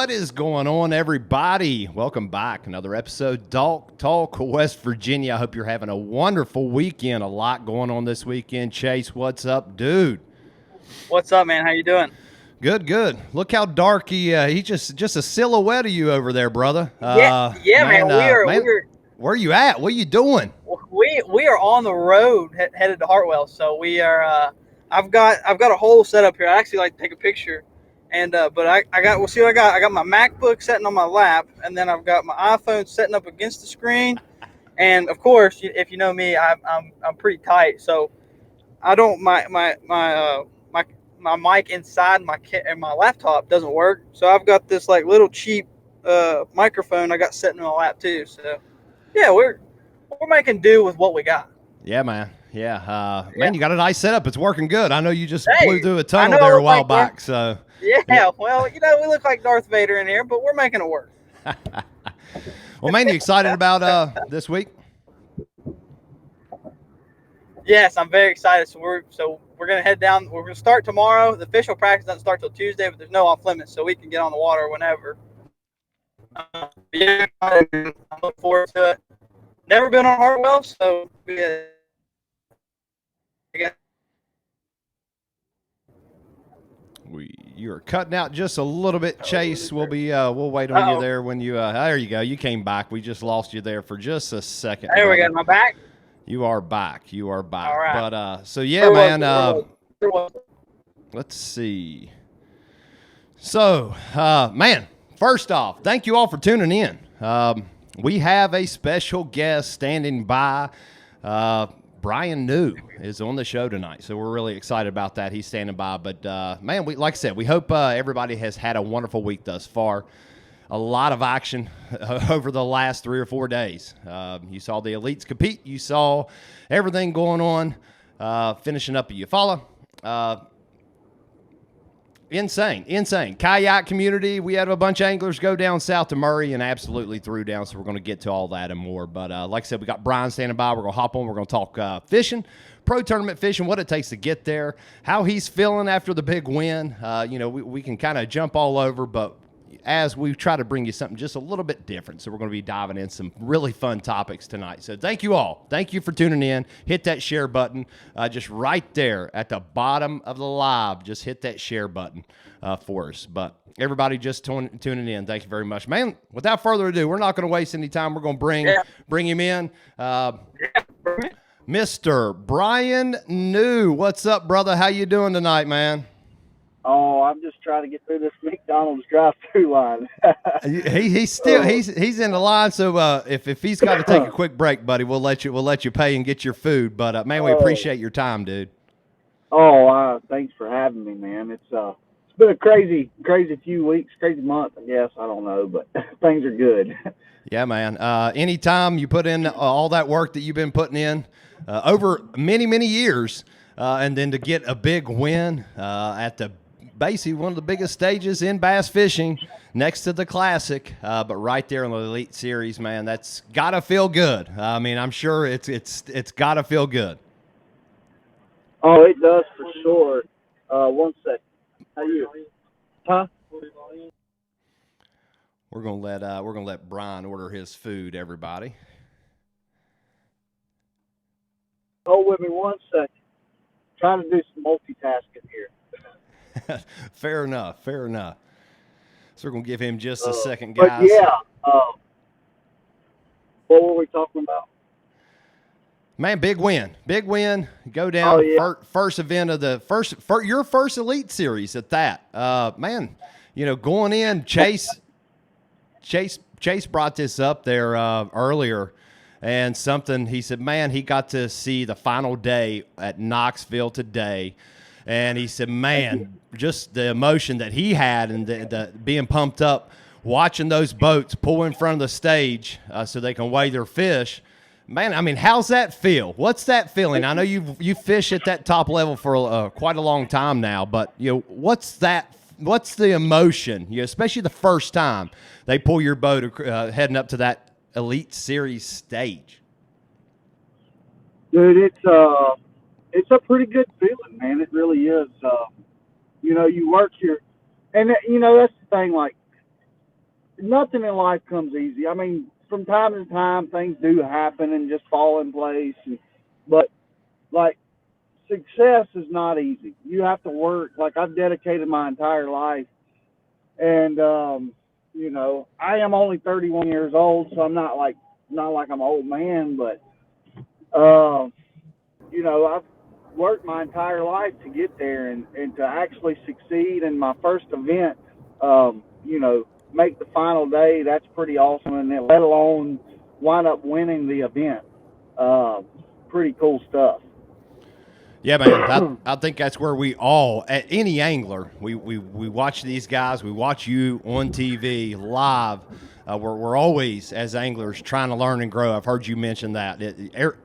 What is going on, everybody? Welcome back. Another episode, Dog Talk, West Virginia. I hope you're having a wonderful weekend. A lot going on this weekend. Chase, what's up, dude? What's up, man? How you doing? Good, good. Look how dark he's just a silhouette of you over there, brother. Yeah, man. Where are you at? What are you doing? We are on the road headed to Hartwell. So we are. I've got a whole setup here. I actually like to take a picture, and but I got. We'll see what I got. I got my MacBook sitting on my lap, and then I've got my iPhone sitting up against the screen, and of course, if you know me, I'm pretty tight. So I don't my mic inside my laptop doesn't work. So I've got this like little cheap microphone I got sitting in my lap too. So yeah, we're making do with what we got. Yeah, man. Yeah. Man, you got a nice setup. It's working good. I know you just blew through a I tunnel know I there a look while like back. So yeah, well, we look like Darth Vader in here, but we're making it work. Well, man, you excited about this week? Yes, I'm very excited. So we're gonna head down. We're gonna start tomorrow. The official practice doesn't start till Tuesday, but there's no off limits, so we can get on the water whenever. Yeah, I'm looking forward to it. Never been on Hartwell, so You are cutting out just a little bit, Chase. We'll wait on you there when you. There you go. You came back. We just lost you there for just a second. There we go. Am I back? You are back. You are back. All right. But so yeah, man. Let's see. So, man. First off, thank you all for tuning in. We have a special guest standing by. Bryan New is on the show tonight, so we're really excited about that. He's standing by. But, man, like I said, we hope everybody has had a wonderful week thus far. A lot of action over the last 3 or 4 days. You saw the elites compete. You saw everything going on, finishing up at Eufaula. Insane. Kayak community. We had a bunch of anglers go down south to Murray and absolutely threw down, so we're going to get to all that and more. But like I said, we got Bryan standing by. We're going to hop on. We're going to talk fishing, pro tournament fishing, what it takes to get there, how he's feeling after the big win. We can kind of jump all over, but as we try to bring you something just a little bit different. So we're going to be diving in some really fun topics tonight. So thank you all. Thank you for tuning in. Hit that share button just right there at the bottom of the live. Just hit that share button for us. But everybody just tuning in, thank you very much. Man, without further ado, we're not going to waste any time. We're going to bring him in. Mr. Bryan New. What's up, brother? How you doing tonight, man? Oh, I'm just trying to get through this McDonald's drive-through line. he's in the line. So if he's got to take a quick break, buddy, we'll let you pay and get your food. But man, we appreciate your time, dude. Oh, thanks for having me, man. It's been a crazy few weeks, crazy month, I guess. I don't know, but things are good. Yeah, man. Anytime you put in all that work that you've been putting in over many years, and then to get a big win at basically one of the biggest stages in bass fishing next to the Classic, but right there in the Elite Series, man, that's got to feel good. I mean, I'm sure it's got to feel good. Oh, it does for sure. One sec. How you? Huh? We're gonna let Bryan order his food, everybody. Hold with me one sec. Trying to do some multitasking here. Fair enough. So we're going to give him just a second, guys. But yeah, what were we talking about? Man, big win. Go down. Oh, yeah. First event of your first Elite Series at that. Man, going in, Chase brought this up there earlier, and something he said, man, he got to see the final day at Knoxville today. And he said, man, just the emotion that he had and the being pumped up, watching those boats pull in front of the stage so they can weigh their fish. Man, I mean, how's that feel? What's that feeling? I know you fish at that top level for quite a long time now, but what's the emotion? Especially the first time they pull your boat heading up to that Elite Series stage. Dude, it's a pretty good feeling, man. It really is. You work and that's the thing. Like, nothing in life comes easy. I mean, from time to time, things do happen and just fall in place. But like, success is not easy. You have to work. Like, I've dedicated my entire life, and you know, I am only 31 years old, so I'm not like I'm an old man, but you know, I've worked my entire life to get there, and to actually succeed in my first event, you know, make the final day, that's pretty awesome. And then let alone wind up winning the event. Pretty cool stuff. Yeah, man. I think that's where we all, at any angler, we watch these guys. We watch you on TV live. We're always, as anglers, trying to learn and grow. I've heard you mention that.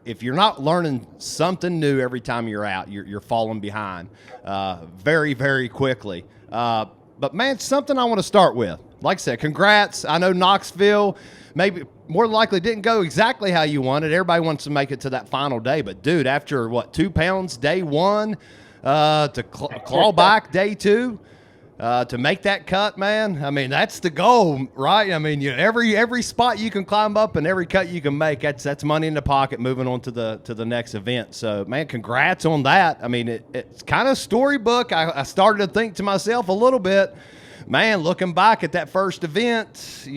If you're not learning something new every time you're out, you're falling behind very, very quickly. But, man, something I want to start with. Like I said, congrats. I know Knoxville maybe more than likely didn't go exactly how you wanted. Everybody wants to make it to that final day. But, dude, after, 2 pounds day one, to claw back day two, to make that cut, man, I mean, that's the goal, right? I mean, every spot you can climb up and every cut you can make, that's money in the pocket moving on to the next event. So, man, congrats on that. I mean, it's kind of storybook. I started to think to myself a little bit, man, looking back at that first event,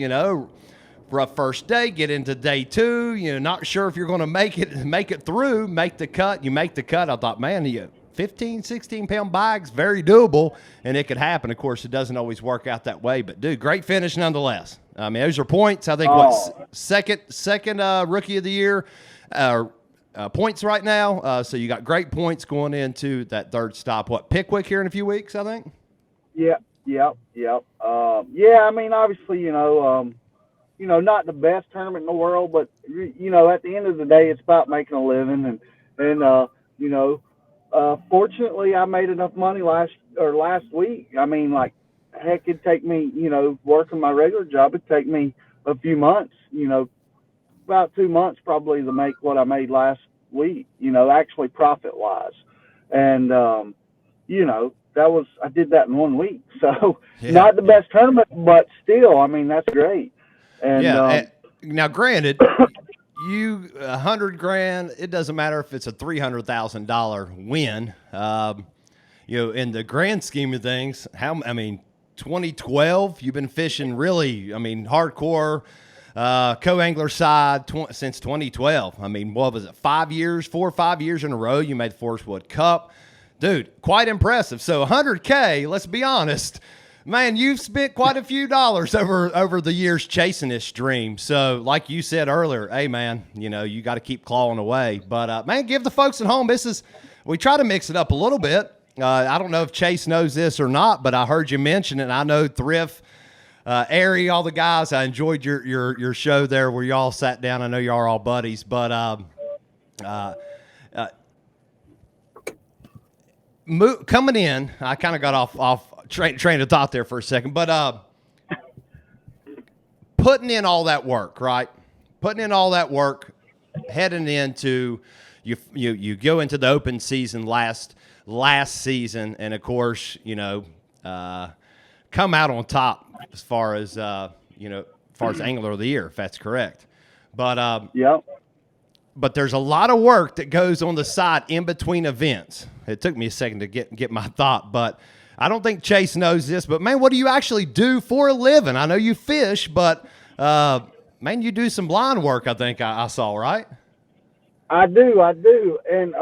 rough first day, get into day two, not sure if you're going to make it through, make the cut. You make the cut. I thought, man, 15, 16-pound bags, very doable, and it could happen. Of course, it doesn't always work out that way, but, dude, great finish nonetheless. I mean, those are points. I think, second rookie of the year points right now. So you got great points going into that third stop. Pickwick here in a few weeks, I think? Yep. Yeah, I mean, obviously, not the best tournament in the world, but, at the end of the day, it's about making a living. And fortunately, I made enough money last week. I mean, like, heck, it'd take me, working my regular job, it'd take me a few months, about 2 months probably to make what I made last week, actually profit-wise. And, I did that in 1 week. So not the best tournament, but still, I mean, that's great. And now granted, you $100,000, it doesn't matter if it's a $300,000 win. In the grand scheme of things, 2012, you've been fishing really, hardcore, co-angler side since 2012. I mean, what was it, 4 or 5 years in a row you made Forest Wood Cup. Dude, quite impressive. So $100K, let's be honest, man, you've spent quite a few dollars over the years chasing this dream. So like you said earlier, hey, man, you got to keep clawing away. But, man, give the folks at home, we try to mix it up a little bit. I don't know if Chase knows this or not, but I heard you mention it. I know Thrift, Ari, all the guys, I enjoyed your show there where y'all sat down. I know y'all are all buddies, but coming in, I kind of got off train of thought there for a second, but putting in all that work, right? Putting in all that work, heading into you go into the open season last season, and of course, come out on top as far as Angler of the Year, if that's correct. But But there's a lot of work that goes on the side in between events. It took me a second to get my thought, but I don't think Chase knows this. But, man, what do you actually do for a living? I know you fish, but, man, you do some blind work, I think I saw, right? I do. And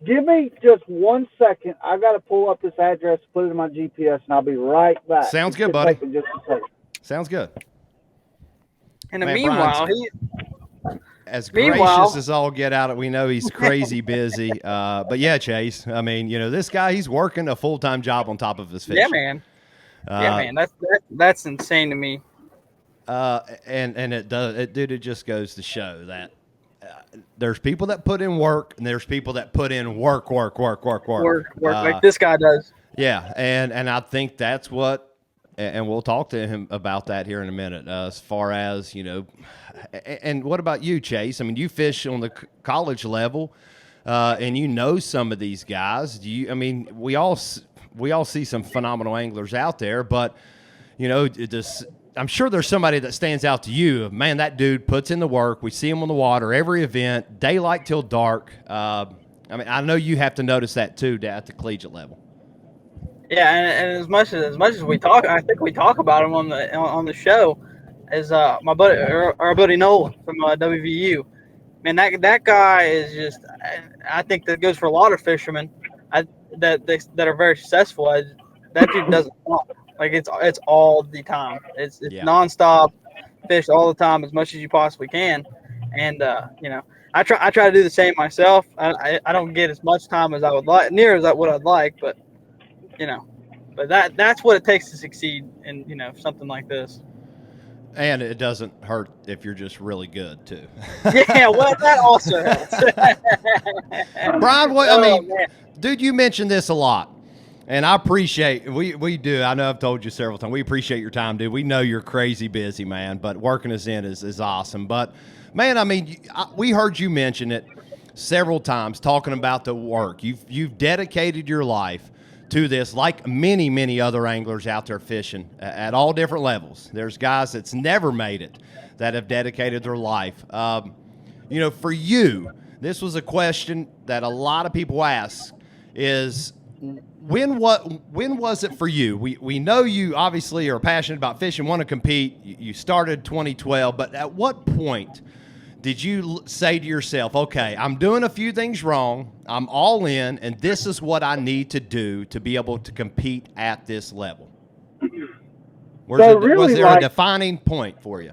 give me just 1 second. I got to pull up this address, put it in my GPS, and I'll be right back. Sounds good, buddy. Just a second. Sounds good. In the meanwhile, as gracious as all get out, we know he's crazy busy. But yeah, Chase, this guy, he's working a full-time job on top of his fishing. Yeah, man. That's insane to me. And it just goes to show that there's people that put in work and there's people that put in work like this guy does. Yeah. And I think that's what, and we'll talk to him about that here in a minute, as far as, and what about you, Chase? You fish on the college level, and some of these guys. We all see some phenomenal anglers out there, but, I'm sure there's somebody that stands out to you. Man, that dude puts in the work. We see him on the water every event, daylight till dark. I mean, I know you have to notice that too at the collegiate level. Yeah, and as much as we talk, I think we talk about him on the show, as my buddy, our buddy Nolan from WVU. Man, that guy is just. I think that goes for a lot of fishermen, that are very successful. That dude doesn't stop. Like it's all the time. It's nonstop, fish all the time as much as you possibly can, and I try to do the same myself. I don't get as much time as I would like, near as what I'd like, but but that's what it takes to succeed in something like this. And it doesn't hurt if you're just really good too. Yeah, well, that also helps. Bryan, I mean, dude, you mentioned this a lot, and I appreciate we do. I know I've told you several times. We appreciate your time, dude. We know you're crazy busy, man, but working us in is awesome. But man, I mean, we heard you mention it several times, talking about the work. You've dedicated your life to this, like many other anglers out there fishing at all different levels. There's guys that's never made it that have dedicated their life. For you, this was a question that a lot of people ask: is when was it for you? We know you obviously are passionate about fishing, want to compete. You started 2012, but at what point did you say to yourself, okay, I'm doing a few things wrong, I'm all in, and this is what I need to do to be able to compete at this level? Was there a defining point for you?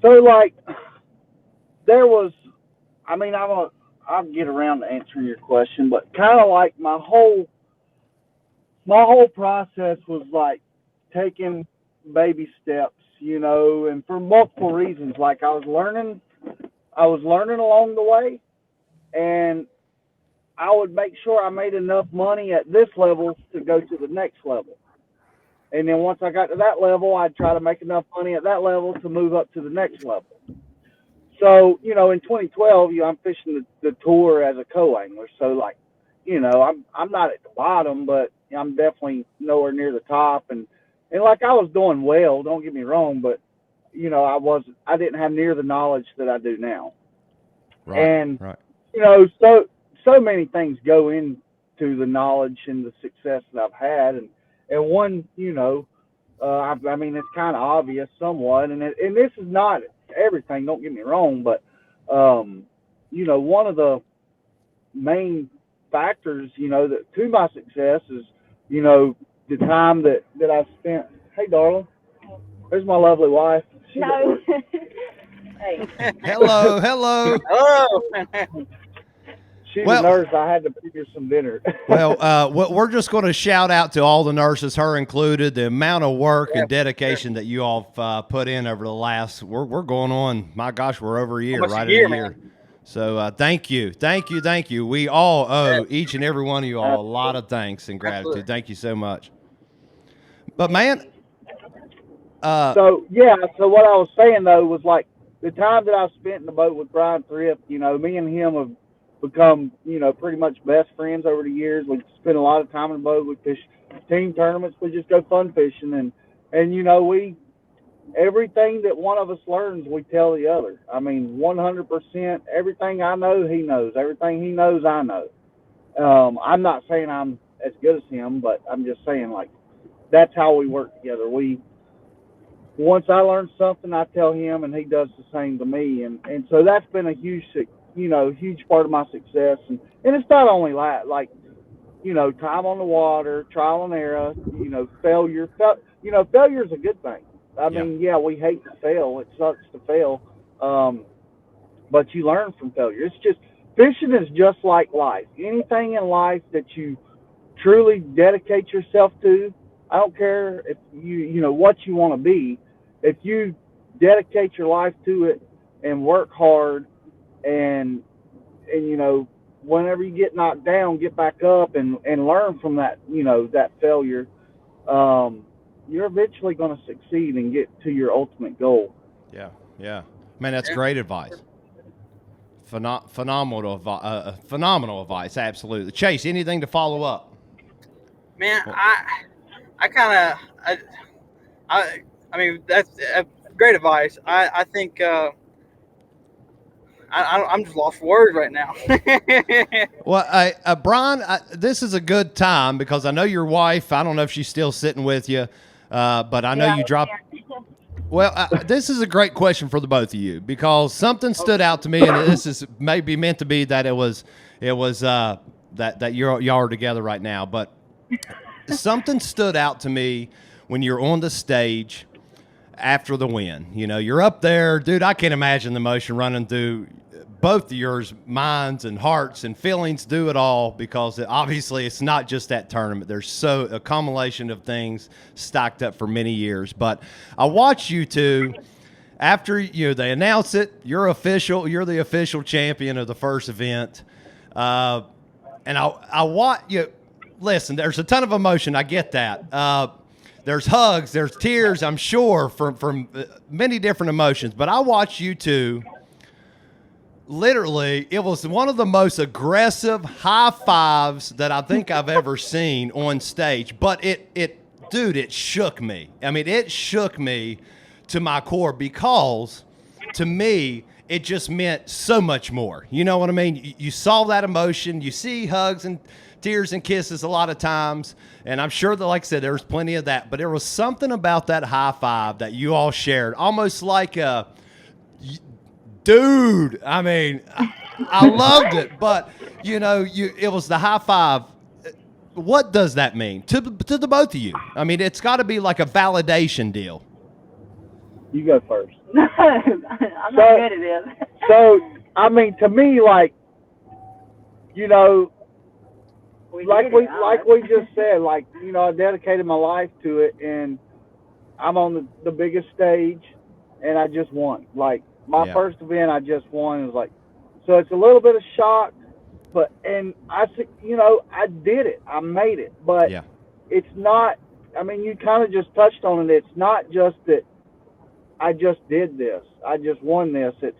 So, like, there was, I mean, I'll get around to answering your question, but kind of like my whole process was like taking baby steps, and for multiple reasons. Like I was learning along the way, and I would make sure I made enough money at this level to go to the next level. And then once I got to that level, I'd try to make enough money at that level to move up to the next level. So, in 2012, I'm fishing the tour as a co-angler. So, like, I'm not at the bottom, but I'm definitely nowhere near the top. And like I was doing well, don't get me wrong, but I didn't have near the knowledge that I do now. Right. And right. So many things go into the knowledge and the success that I've had, and one, I mean, it's kind of obvious somewhat, and this is not everything. Don't get me wrong, but one of the main factors, that to my success is, the time that I spent. Hey, darling, there's my lovely wife. No. Hey. Hello. Oh. She's a nurse. I had to figure some dinner. Well, we're just going to shout out to all the nurses, her included, the amount of work and dedication that you all put in over the last. We're going on. My gosh, we're over a year, right? A year. So thank you. We all owe each and every one of you all a lot of thanks and gratitude. Absolutely. Thank you so much. But man, so what I was saying though was like the time that I spent in the boat with Bryan Thrift. Me and him have become pretty much best friends over the years. We spend a lot of time in the boat. We fish team tournaments. We just go fun fishing, and we everything that one of us learns, we tell the other. I mean, 100%. Everything I know, he knows. Everything he knows, I know. I'm not saying I'm as good as him, but I'm just saying, like, that's how we work together. Once I learn something, I tell him, and he does the same to me. And so that's been a huge part of my success. And it's not only like, time on the water, trial and error, failure. Failure is a good thing. I mean, we hate to fail. It sucks to fail. But you learn from failure. It's just, fishing is just like life. Anything in life that you truly dedicate yourself to, I don't care if what you want to be, if you dedicate your life to it and work hard and whenever you get knocked down, get back up and learn from that, that failure, you're eventually going to succeed and get to your ultimate goal. Yeah. Man, that's great advice. Phenomenal advice. Absolutely. Chase, anything to follow up? Man, I mean, that's great advice. I think I'm just lost for words right now. Well, Brian, this is a good time because I know your wife. I don't know if she's still sitting with you, but I know you dropped. Well, this is a great question for the both of you because something stood out to me, and this is maybe meant to be that it was that y'all are together right now, but something stood out to me when you're on the stage after the win. You know, you're up there, dude. I can't imagine the emotion running through both of yours minds and hearts and feelings. Do it all because obviously it's not just that tournament. There's a accumulation of things stacked up for many years. But I watched you two after they announce it. You're the official champion of the first event, and I watch you. Listen, there's a ton of emotion. I get that. There's hugs, there's tears, I'm sure, from many different emotions. But I watched you two. Literally, it was one of the most aggressive high fives that I think I've ever seen on stage. But it shook me. I mean, it shook me to my core because, to me, it just meant so much more. You know what I mean? You saw that emotion. You see hugs and tears and kisses a lot of times. And I'm sure that, like I said, there was plenty of that. But there was something about that high five that you all shared, almost like a... Dude, I mean, I loved it, but it was the high five. What does that mean to the both of you? I mean, it's got to be like a validation deal. You go first. No, I'm not good at this. So, I mean, to me, like we just said, I dedicated my life to it, and I'm on the biggest stage, and I just won. My first event, I just won. It was so it's a little bit of shock, and I said, I did it. I made it. But it's not, I mean, you kind of just touched on it. It's not just that I just did this. I just won this. It's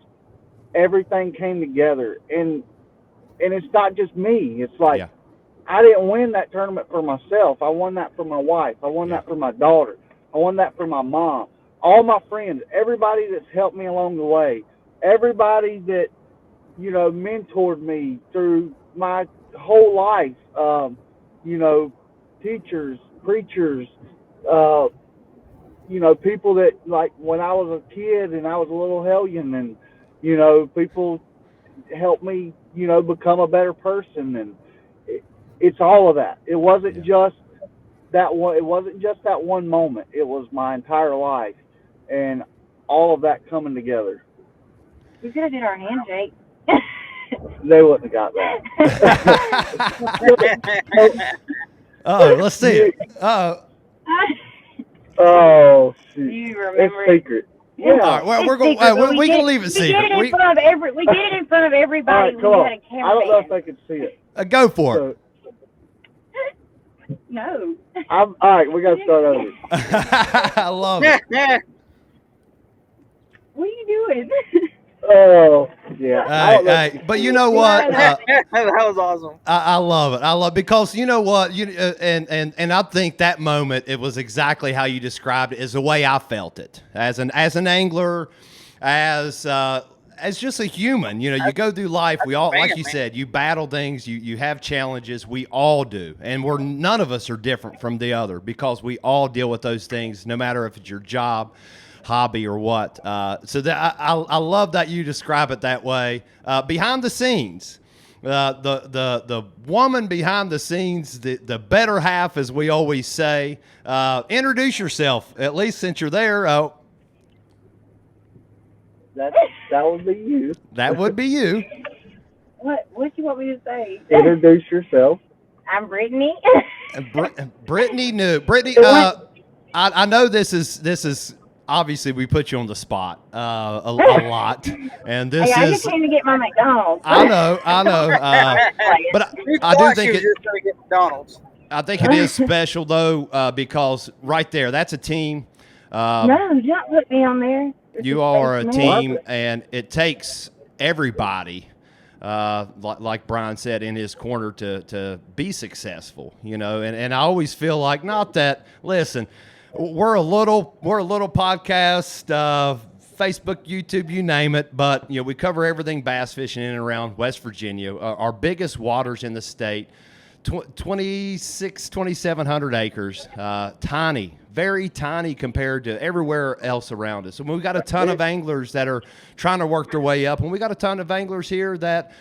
everything came together. And it's not just me. It's I didn't win that tournament for myself. I won that for my wife. I won that for my daughter. I won that for my mom. All my friends, everybody that's helped me along the way, everybody that, mentored me through my whole life, teachers, preachers, people that, when I was a kid and I was a little hellion, and, people helped me, become a better person. And it's all of that. It wasn't just that one. It wasn't just that one moment. It was my entire life. And all of that coming together. We could have did our handshake. They wouldn't have got that. Let's see it. Oh, shoot. Do you remember? It's secret. Yeah. All right, well, we're going. We can leave it secret. We did it in front of everybody. All right, come on. Had a camera. I don't know if they could see it. Go for it. No. All right, we got to start over. I love it. What are you doing? Oh, yeah. But you know what? That was awesome. I love it. I love it because you know what? And I think that moment, it was exactly how you described it, is the way I felt it as an angler, as just a human. You go through life. We all, like you said, you battle things. You have challenges. We all do, and none of us are different from the other because we all deal with those things, no matter if it's your job, hobby, or what. So that I love that you describe it that way. Behind the scenes, the woman behind the scenes, the better half, as we always say. Introduce yourself, at least since you're there. That would be you. That would be you. What do you want me to say? Introduce yourself. I'm Brittany. Brittany knew. Brittany, I know this is obviously we put you on the spot a lot, and this I is. just came to get my McDonald's. I know. But I do think just going to get McDonald's. I think it is special though because right there, that's a team. No, don't put me on there. You are a team, and it takes everybody, like Bryan said, in his corner to be successful, And I always feel like, not that, listen, we're a little podcast, Facebook, YouTube, you name it. But we cover everything bass fishing in and around West Virginia. Our biggest waters in the state, 2,700 acres. Tiny, very tiny compared to everywhere else around us. And we got a ton of anglers that are trying to work their way up, and we got a ton of anglers here that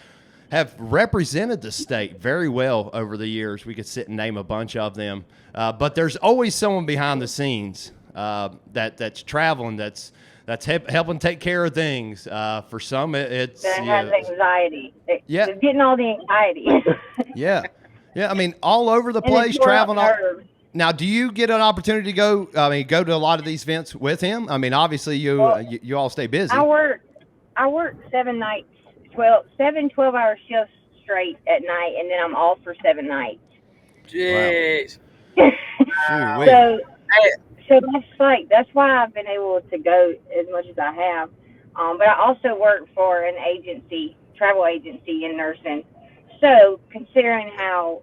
have represented the state very well over the years. We could sit and name a bunch of them, but there's always someone behind the scenes that's traveling, that's helping take care of things. For some, it's that has anxiety. Yeah, They're getting all the anxiety. yeah. I mean, all over the And place, it's more traveling. nerves. Now, do you get an opportunity to go? I mean, go to a lot of these events with him. I mean, obviously, you all stay busy. I work 7 nights, 12-hour shifts straight at night, and then I'm off for 7 nights. Jeez. So that's why I've been able to go as much as I have. But I also work for an agency, travel agency in nursing. So considering how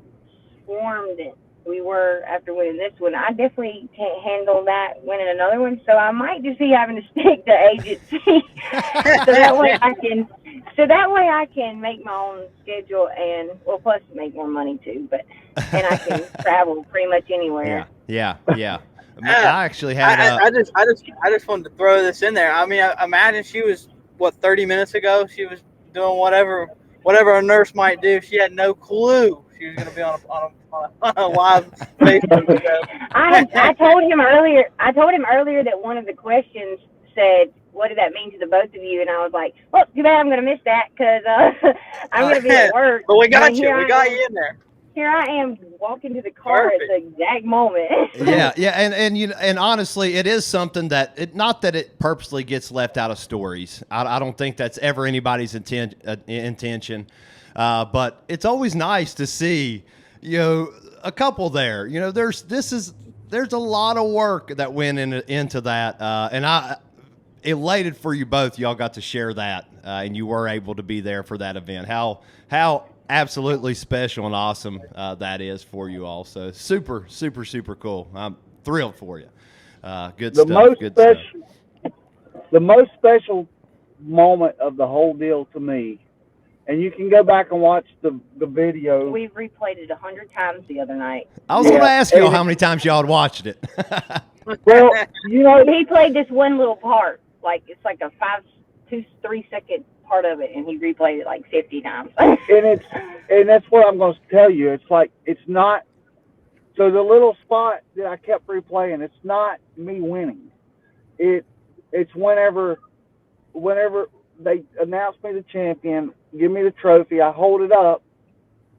swarmed we were after winning this one, I definitely can't handle that winning another one. So I might just be having to stick to agency, so that way I can make my own schedule and plus make more money too. And I can travel pretty much anywhere. Yeah. I actually had. I just wanted to throw this in there. I mean, I imagine she was 30 minutes ago. She was doing whatever a nurse might do. She had no clue she was going to be on a live Facebook show. I told him earlier that one of the questions said, "What did that mean to the both of you?" And I was like, "Well, too bad I'm going to miss that because I'm going to be at work." But we got you. We got you in there. Here I am walking to the car at the exact moment. Yeah, and honestly, it is something that not that it purposely gets left out of stories. I don't think that's ever anybody's intention, but it's always nice to see a couple there. There's a lot of work that went into that, and I elated for you both. Y'all got to share that, and you were able to be there for that event. How absolutely special and awesome that is for you all. So super, super, super cool. I'm thrilled for you. Good stuff. The most special moment of the whole deal to me, and you can go back and watch the video. We've replayed it 100 times the other night. I was going to ask y'all how many times y'all had watched it. Well, he played this one little part. It's like a 3 second part of it, and he replayed it like 50 times. and that's what I'm going to tell you. It's not. So the little spot that I kept replaying, it's not me winning. It's whenever they announce me the champion, give me the trophy, I hold it up,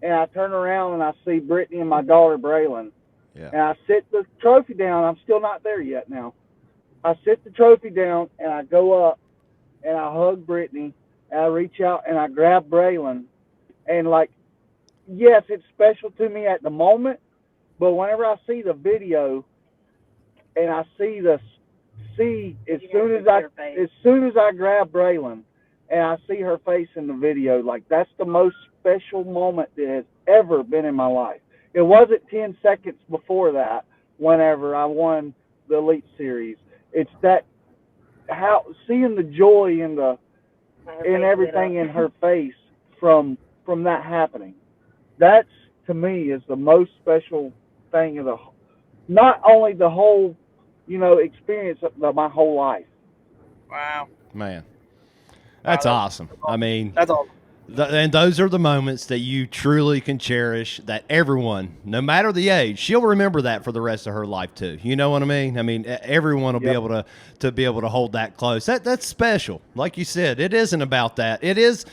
and I turn around and I see Brittany and my daughter Braylon. Yeah. And I sit the trophy down. I'm still not there yet now. I sit the trophy down and I go up and I hug Brittany. And I reach out and I grab Braylon. And yes, it's special to me at the moment, but whenever I see the video and I see as soon as I grab Braylon and I see her face in the video, that's the most special moment that has ever been in my life. It wasn't 10 seconds before that whenever I won the Elite Series. It's seeing the joy in everything in her face from that happening. That's, to me, is the most special thing of not only the whole, experience of my whole life. Wow. Man, that's awesome. I mean, that's awesome. And those are the moments that you truly can cherish, that everyone, no matter the age, she'll remember that for the rest of her life too. You know what I mean? I mean, everyone will be able to hold that close. That's special. Like you said, it isn't about that. It is,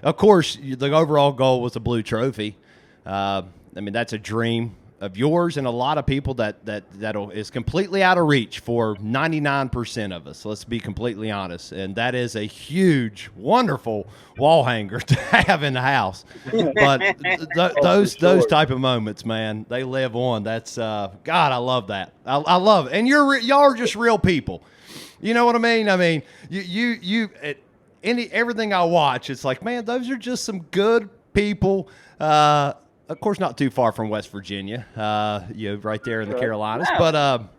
of course, the overall goal was a blue trophy. I mean, that's a dream of yours and a lot of people that is completely out of reach for 99% of us. Let's be completely honest. And that is a huge, wonderful wall hanger to have in the house. But those type of moments, man, they live on. That's God, I love that. I love it. And y'all are just real people. You know what I mean? I mean, everything I watch, it's like, man, those are just some good people. Of course, not too far from West Virginia, right there in the Carolinas. But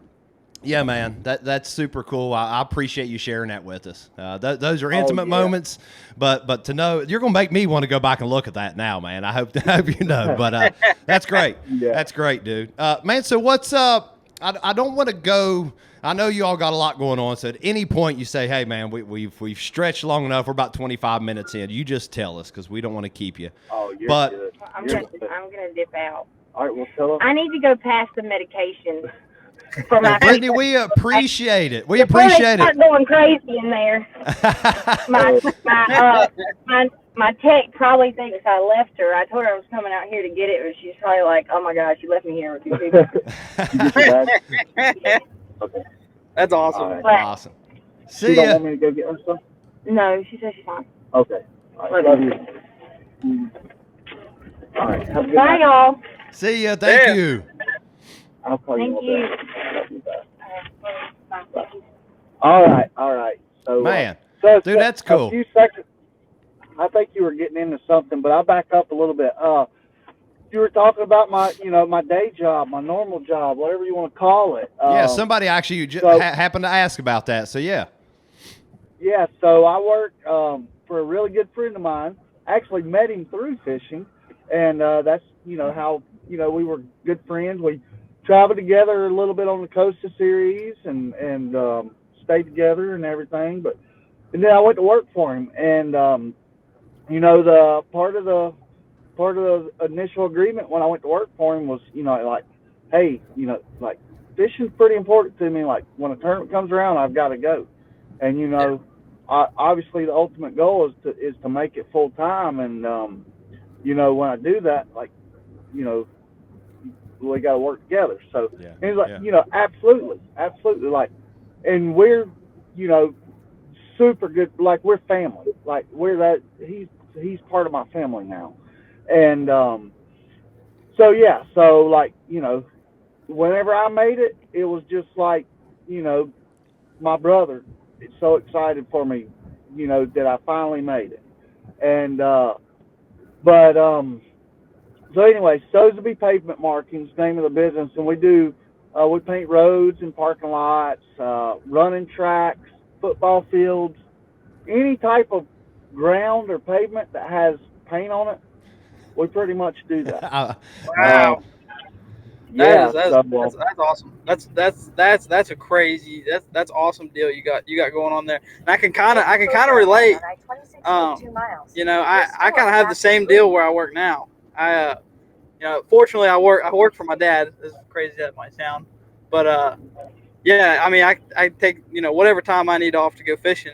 Yeah, man, that's super cool. I appreciate you sharing that with us. Those are intimate moments, but to know you're gonna make me want to go back and look at that now, man. I hope you know. But that's great. That's great, dude. Man, so what's up? I don't want to go. I know you all got a lot going on. So at any point you say, hey, man, we've stretched long enough. We're about 25 minutes in. You just tell us because we don't want to keep you. Oh, you're but good. I'm gonna dip out. All right, well, tell us. I need to go pass the medication for my Brittany, we appreciate it. We Before appreciate they start it. going crazy in there. My tech probably thinks I left her. I told her I was coming out here to get it, but she's probably like, "Oh my gosh, you left me here with two people." Okay. That's awesome. Right. Awesome. She See don't ya. want me to go get her stuff? No, she said she's fine. Okay. All right. Love you. All right. Have a good Bye, night. y'all. See ya. Thank you. I'll call you. Thank you. All right. So, Man, so dude, that's cool. A few seconds. I think you were getting into something, but I'll back up a little bit. You were talking about my day job, my normal job, whatever you want to call it. Yeah, somebody actually happened to ask about that. So yeah. Yeah, so I work for a really good friend of mine. Actually met him through fishing, and that's how we were good friends. We traveled together a little bit on the Costa series and stayed together and everything. And then I went to work for him, and the part of the initial agreement when I went to work for him was like, hey, like fishing's pretty important to me. Like when a tournament comes around, I've got to go, and obviously the ultimate goal is to make it full time, and when I do that, like we got to work together. So and he's like, absolutely, like, and we're super good, like we're family, like we're that he's part of my family now, and so like whenever I made it, it was just like my brother is so excited for me, that I finally made it. And so anyway, Sotheby Pavement Markings, name of the business, and we paint roads and parking lots, running tracks, football fields, any type of ground or pavement that has paint on it, we pretty much do that. Wow. That's awesome. That's a crazy that's awesome deal you got going on there. And I can kind of relate. I kind of have the same deal where I work now. Fortunately I work for my dad. As crazy as that might sound, but I mean I take whatever time I need off to go fishing.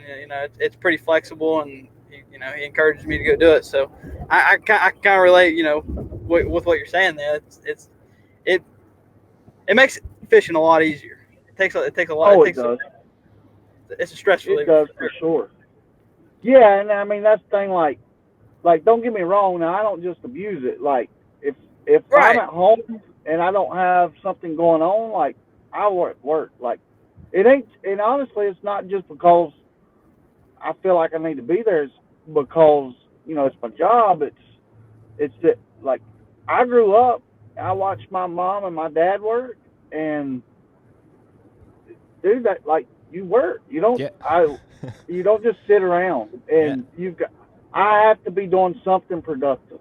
It's pretty flexible, and he encourages me to go do it. So I kind of relate. With what you're saying there. It makes fishing a lot easier. It takes a lot. Oh, it does. It's a stress reliever. It does for sure. Yeah, and I mean that's the thing. Like don't get me wrong. Now I don't just abuse it. Like if Right. I'm at home and I don't have something going on, like I work. Like it ain't. And honestly, it's not just because I feel like I need to be there. It's because it's my job. It's that like I grew up. I watched my mom and my dad work, and dude, that like you work. You don't. Yeah. You don't just sit around. And I have to be doing something productive.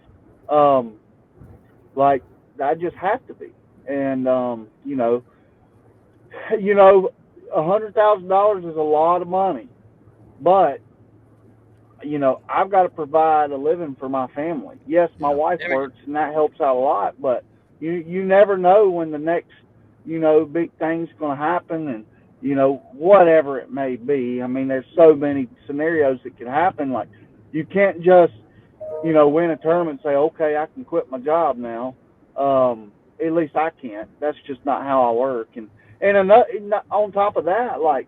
Like I just have to be. And $100,000 is a lot of money, but I've got to provide a living for my family. Yes, my wife works, and that helps out a lot, but you never know when the next, big thing's going to happen, and, whatever it may be. I mean, there's so many scenarios that can happen. Like, you can't just, win a tournament and say, okay, I can quit my job now. At least I can't. That's just not how I work. And on top of that, like,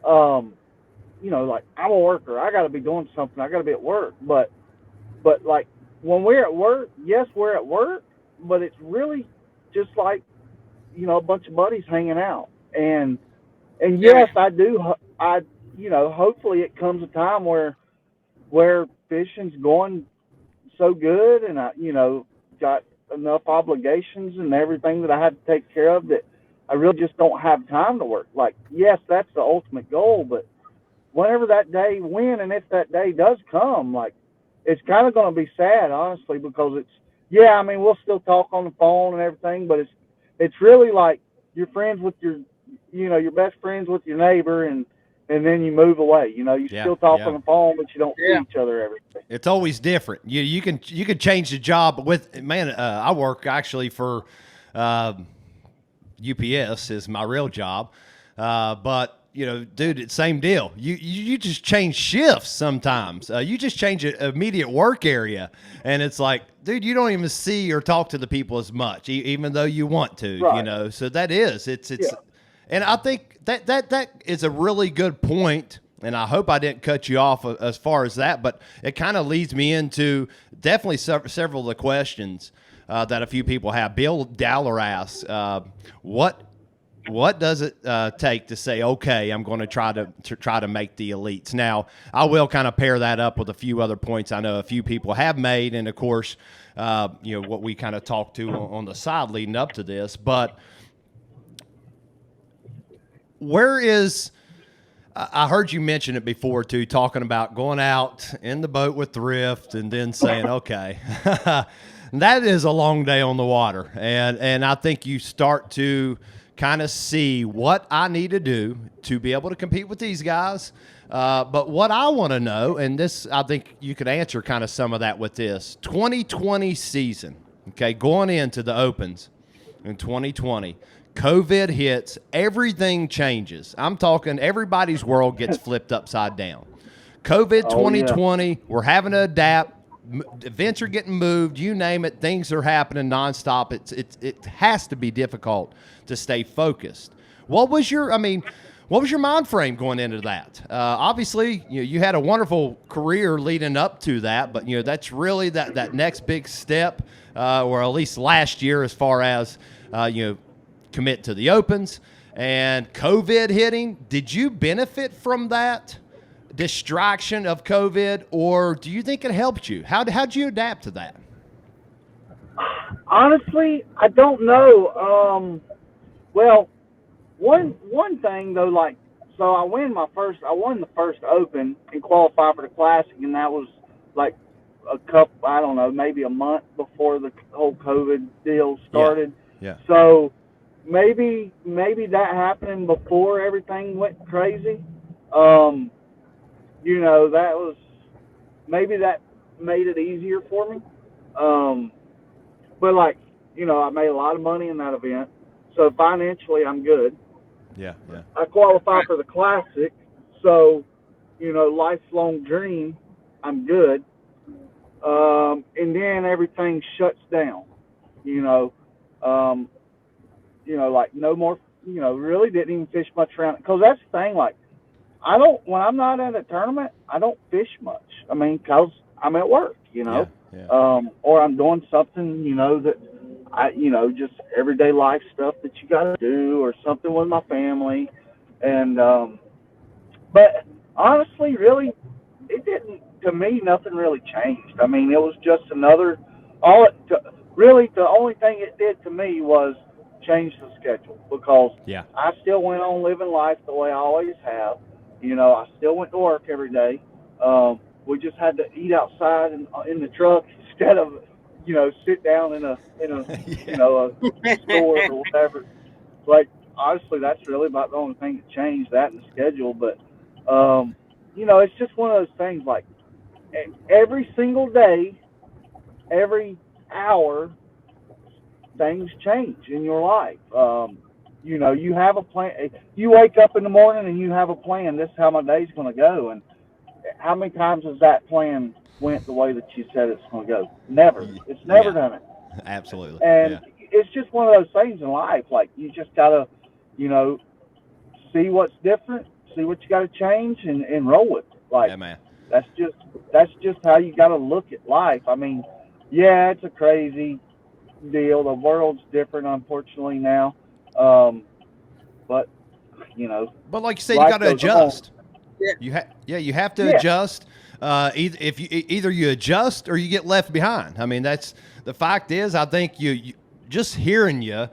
like I'm a worker. I got to be doing something. I got to be at work. But like when we're at work, yes, we're at work, but it's really just like, a bunch of buddies hanging out. And yes, I do. Hopefully it comes a time where fishing's going so good, and I, got enough obligations and everything that I have to take care of that I really just don't have time to work. Like, yes, that's the ultimate goal, but whenever that day, when and if that day does come, like, it's kind of going to be sad, honestly, because it's, yeah, I mean, we'll still talk on the phone and everything, but it's really like you're friends with your, you know, your best friends with your neighbor, and then you move away. You know, you still talk on the phone, but you don't see each other every day. It's always different. You can change the job with, man. I work actually for UPS is my real job, but you know, dude, it's same deal. You just change shifts sometimes. You just change an immediate work area, and it's like, dude, you don't even see or talk to the people as much, even though you want to. Right. You know, so that is it's. And I think that is a really good point, and I hope I didn't cut you off as far as that, but it kind of leads me into definitely several of the questions that a few people have. Bill Dowler asks, what does it take to say, okay, I'm going to try to make the elites? Now, I will kind of pair that up with a few other points I know a few people have made, and of course, you know, what we kind of talked to on the side leading up to this, but where is, I heard you mention it before too, talking about going out in the boat with Thrift and then saying, okay, that is a long day on the water. And I think you start to kind of see what I need to do to be able to compete with these guys. But what I want to know, and this, I think you could answer kind of some of that with this 2020 season, okay, going into the Opens in 2020. COVID hits, everything changes. I'm talking everybody's world gets flipped upside down. COVID 2020, we're having to adapt. Events are getting moved. You name it, things are happening nonstop. It has to be difficult to stay focused. What was your mind frame going into that? Obviously, you had a wonderful career leading up to that, but that's really that next big step, or at least last year, as far as commit to the Opens and COVID hitting. Did you benefit from that distraction of COVID, or do you think it helped you? How'd you adapt to that? Honestly, I don't know. Well, one thing though, like, so I won the first Open and qualified for the Classic, and that was like I don't know, maybe a month before the whole COVID deal started. Yeah. So maybe that happening before everything went crazy. That was, maybe that made it easier for me. But like, I made a lot of money in that event, so financially I'm good. Yeah. I qualified for the Classic, so, lifelong dream, I'm good. And then everything shuts down, like no more, really didn't even fish much around. Because that's the thing, like, when I'm not at a tournament, I don't fish much. I mean, because I'm at work, Yeah. Or I'm doing something, that I, just everyday life stuff that you got to do, or something with my family. And, but honestly, really, it didn't, to me, nothing really changed. I mean, it was just really the only thing it did to me was change the schedule, because I still went on living life the way I always have. I still went to work every day. We just had to eat outside in the truck instead of, sit down in a a store or whatever. Like, honestly, that's really about the only thing that changed, that in the schedule. But, it's just one of those things, like, every single day, every hour, things change in your life. You have a plan. You wake up in the morning and you have a plan. This is how my day's going to go. And how many times has that plan went the way that you said it's going to go? Never. It's never done it. Absolutely. And it's just one of those things in life. Like, you just got to, see what's different, see what you got to change, and roll with it. Like, yeah, man. That's just how you got to look at life. I mean, yeah, it's a crazy deal. The world's different, unfortunately, now. But like you said, you got to adjust. You have to adjust. Either you adjust or you get left behind. I mean, that's the fact is, I think you just hearing you,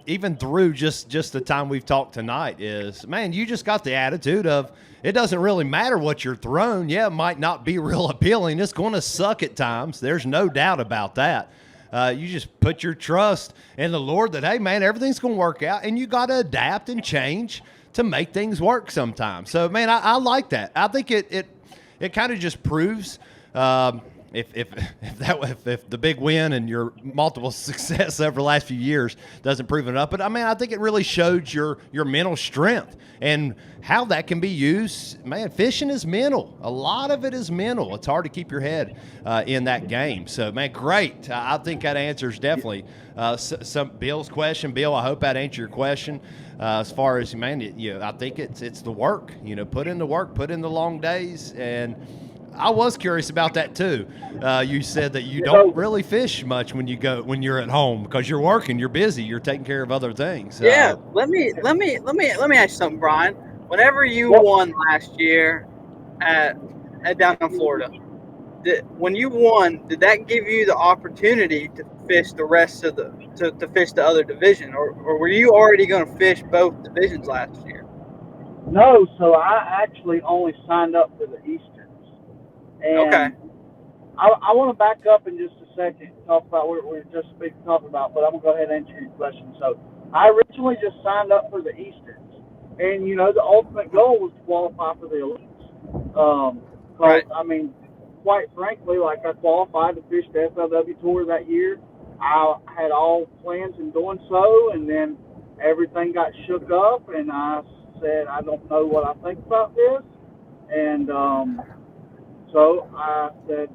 even through just the time we've talked tonight, is, man, you just got the attitude of, it doesn't really matter what you're thrown. Yeah, it might not be real appealing. It's going to suck at times. There's no doubt about that. You just put your trust in the Lord that, hey, man, everything's going to work out, and you got to adapt and change to make things work sometimes. So, man, I like that. I think it kind of just proves if the big win and your multiple success over the last few years doesn't prove it up. But, I mean, I think it really showed your mental strength and how that can be used. Man, fishing is mental. A lot of it is mental. It's hard to keep your head in that game. So, man, great. I think that answers definitely some Bill's question. Bill, I hope that answered your question. As far as, man, I think it's the work. Put in the work, put in the long days, and I was curious about that too. You said that you don't really fish much when you're at home because you're working, you're busy, you're taking care of other things. Yeah, let me ask you something, Brian. Whenever you won last year at down in Florida, when you won, did that give you the opportunity to fish the rest of to fish the other division, or were you already going to fish both divisions last year? No, so I actually only signed up for the Easterns. And okay. I want to back up in just a second and talk about what we were just talking about, but I'm going to go ahead and answer your question. So I originally just signed up for the Easterns. And, the ultimate goal was to qualify for the Elites. Right. I mean, quite frankly, like I qualified to fish the FLW Tour that year. I had all plans in doing so, and then everything got shook up, and I said, I don't know what I think about this. And so I said,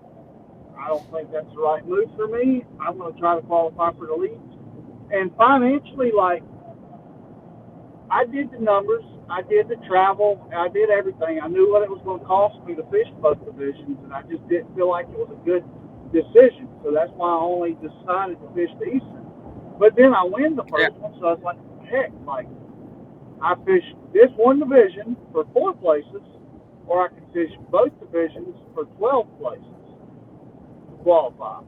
I don't think that's the right move for me. I'm going to try to qualify for the Elites. And financially, I did the numbers, I did the travel, I did everything. I knew what it was going to cost me to fish both divisions, and I just didn't feel like it was a good decision. So that's why I only decided to fish the Eastern. But then I win the first one, so I was like, heck, I fish this one division for 4 places, or I can fish both divisions for 12 places to qualify.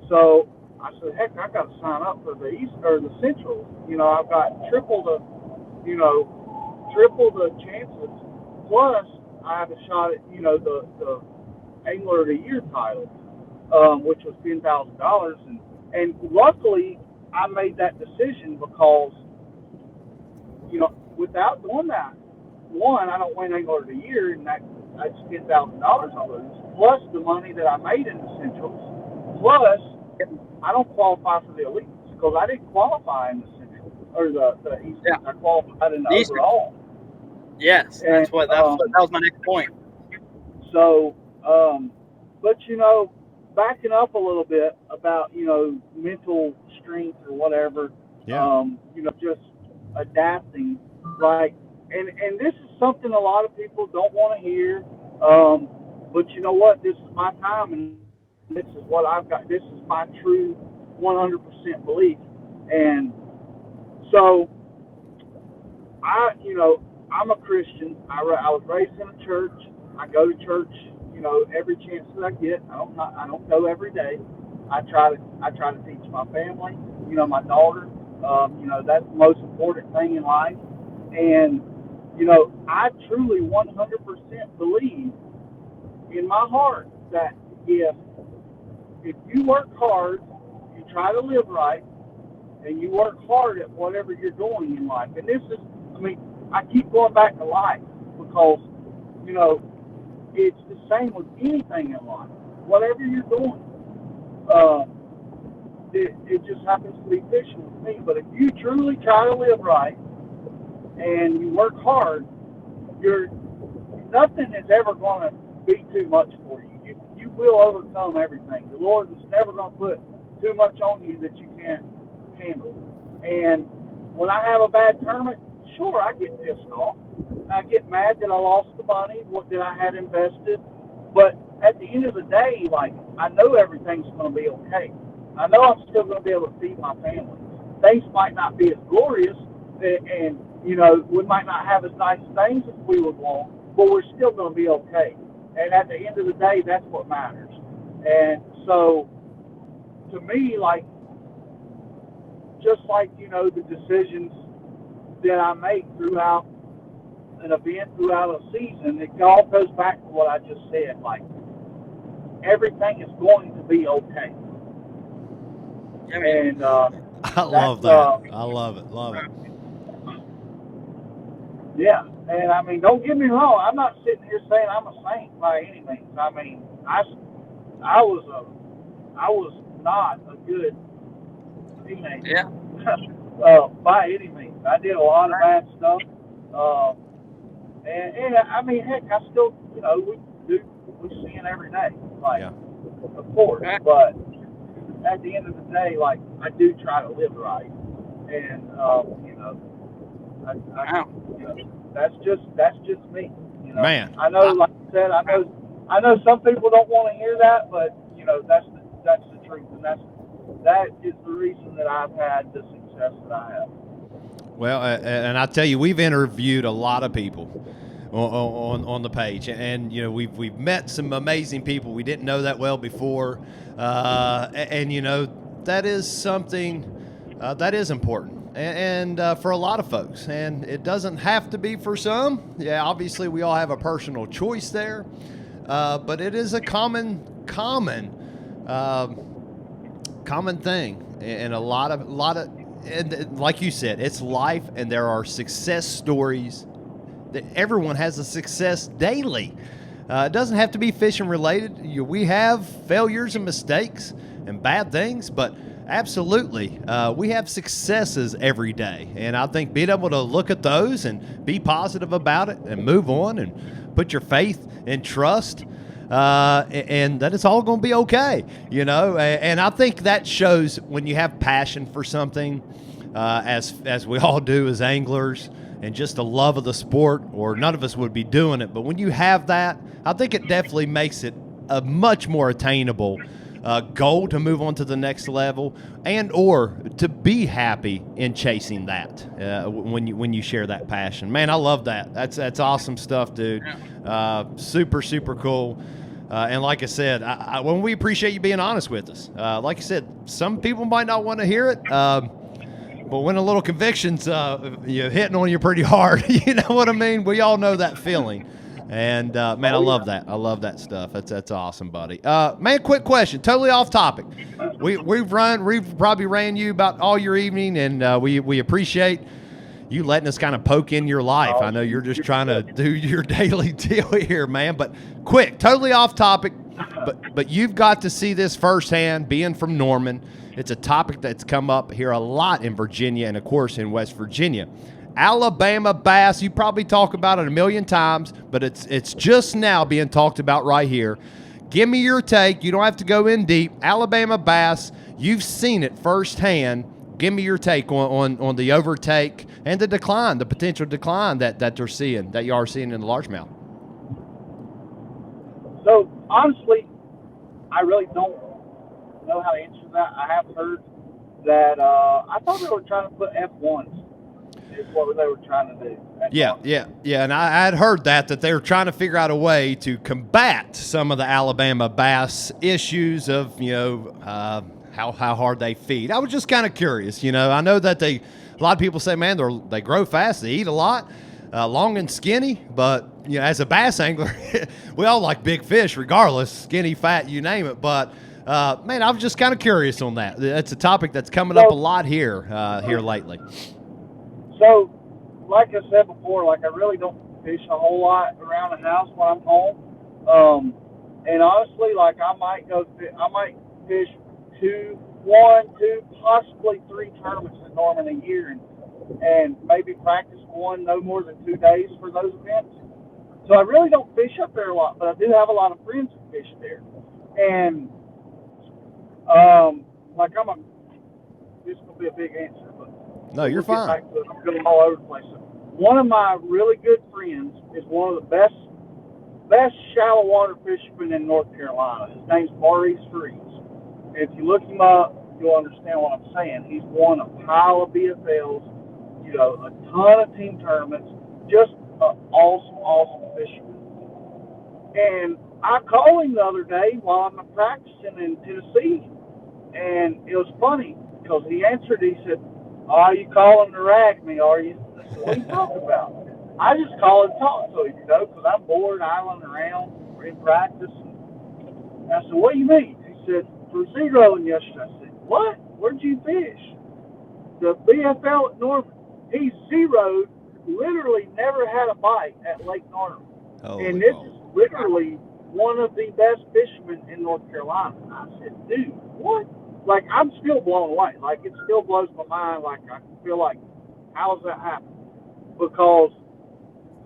So I said, heck, I got to sign up for the East or the Central. I've got triple the chances. Plus, I have a shot at the Angler of the Year title, which was $10,000. And luckily, I made that decision because without doing that, one, I don't win Angler of the Year, and that's $10,000 I lose, plus the money that I made in the Centrals, plus I don't qualify for the Elites because I didn't qualify in the Central or the East. Yeah. I qualified in the overall. Yes, and, that was my next point. So, but backing up a little bit about mental strength or whatever, just adapting, and this is something a lot of people don't want to hear, but you know what? This is my time, and this is what I've got. This is my true 100% belief. And so I'm a Christian. I was raised in a church. I go to church, every chance that I get. I don't go every day. I try to teach my family, my daughter. That's the most important thing in life. And I truly 100% believe in my heart that if you work hard, you try to live right, and you work hard at whatever you're doing in life. And this is, I keep going back to life because, it's the same with anything in life. Whatever you're doing, it just happens to be fishing with me. But if you truly try to live right and you work hard, nothing is ever going to be too much for you. You will overcome everything. The Lord is never going to put too much on you that you can't handle. And when I have a bad tournament, sure, I get pissed off. I get mad that I lost the money, that I had invested. But at the end of the day, I know everything's going to be okay. I know I'm still going to be able to feed my family. Things might not be as glorious, and we might not have as nice things as we would want, but we're still going to be okay. And at the end of the day, that's what matters. And so, to me, just like, you know, the decisions that I make throughout an event, throughout a season, it all goes back to what I just said. Like, everything is going to be okay. And I love that. I love it. Love it. Yeah, and I mean, don't get me wrong. I'm not sitting here saying I'm a saint by any means. I mean, I was not a good teenager. Yeah. By any means, I did a lot of bad stuff. And I mean, heck, I still, you know, we sin every day, like, of course. But at the end of the day, like, I do try to live right, and you know, you know, that's just me. You know, Man, I know, like I said, I know some people don't want to hear that, but you know, that's the truth, and that is the reason that I've had the success that I have. Well, and I tell you, we've interviewed a lot of people on the page, and you know, we've met some amazing people we didn't know that well before, and you know, that is something that is important. And for a lot of folks, and it doesn't have to be for some. Yeah, obviously we all have a personal choice there, but it is a common thing, and a lot of, and like you said, it's life, and there are success stories. That everyone has a success daily. It doesn't have to be fishing related. We have failures and mistakes and bad things, but absolutely, we have successes every day. And I think being able to look at those and be positive about it and move on and put your faith and trust, and that it's all going to be okay, you know. And I think that shows when you have passion for something, as we all do as anglers, and just a love of the sport, or none of us would be doing it. But when you have that, I think it definitely makes it a much more attainable goal to move on to the next level, and or to be happy in chasing that when you share that passion. Man, I love that. That's awesome stuff, dude. Super, super cool. And like I said, when we appreciate you being honest with us. Like I said, some people might not want to hear it, but when a little conviction's hitting on you pretty hard, you know what I mean? We all know that feeling. And, man, I love that. I love that stuff. That's awesome, buddy. Man, quick question, totally off topic. We've probably ran you about all your evening, and we appreciate you letting us kind of poke in your life. I know you're just trying to do your daily deal here, man. But quick, totally off topic, but you've got to see this firsthand, being from Norman. It's a topic that's come up here a lot in Virginia and, of course, in West Virginia. Alabama bass, you probably talk about it a million times, but it's just now being talked about right here. Give me your take. You don't have to go in deep. Alabama bass, you've seen it firsthand. Give me your take on the overtake and the decline, the potential decline that they're seeing, that you are seeing in the largemouth. So, honestly, I really don't know how to answer that. I have heard that I thought they were trying to put F1s is what they were trying to do. Yeah, and I had heard that they were trying to figure out a way to combat some of the Alabama bass issues of, you know, how hard they feed. I was just kind of curious, you know. I know that a lot of people say, man, they grow fast, they eat a lot, long and skinny, but, you know, as a bass angler, we all like big fish regardless, skinny, fat, you name it, but man, I was just kind of curious on that. That's a topic that's coming up a lot here lately. So, like I said before, like, I really don't fish a whole lot around the house when I'm home. And honestly, like, I might fish one, two, possibly 3 tournaments in Norman a year, and maybe practice one no more than 2 days for those events. So I really don't fish up there a lot, but I do have a lot of friends who fish there. And like, this is gonna be a big answer, but no, you're fine. I'm going all over the place. One of my really good friends is one of the best shallow water fishermen in North Carolina. His name's Maurice Freeze. If you look him up, you'll understand what I'm saying. He's won a pile of BFLs, you know, a ton of team tournaments, just an awesome fisherman. And I called him the other day while I'm practicing in Tennessee, and it was funny. because he answered. He said, "Are you calling to rag me? Are you?" I said, "What are you talking about?" I just call and talk to him, because I'm bored, idling around in practice. And I said, "What do you mean?" He said, "For zeroing yesterday." I said, "What? Where'd you fish?" The BFL at Norman. He zeroed, literally never had a bite at Lake Norman. And this is literally one of the best fishermen in North Carolina. And I said, "Dude, what?" Like, I'm still blown away. Like, it still blows my mind. Like, I feel like, how does that happen? Because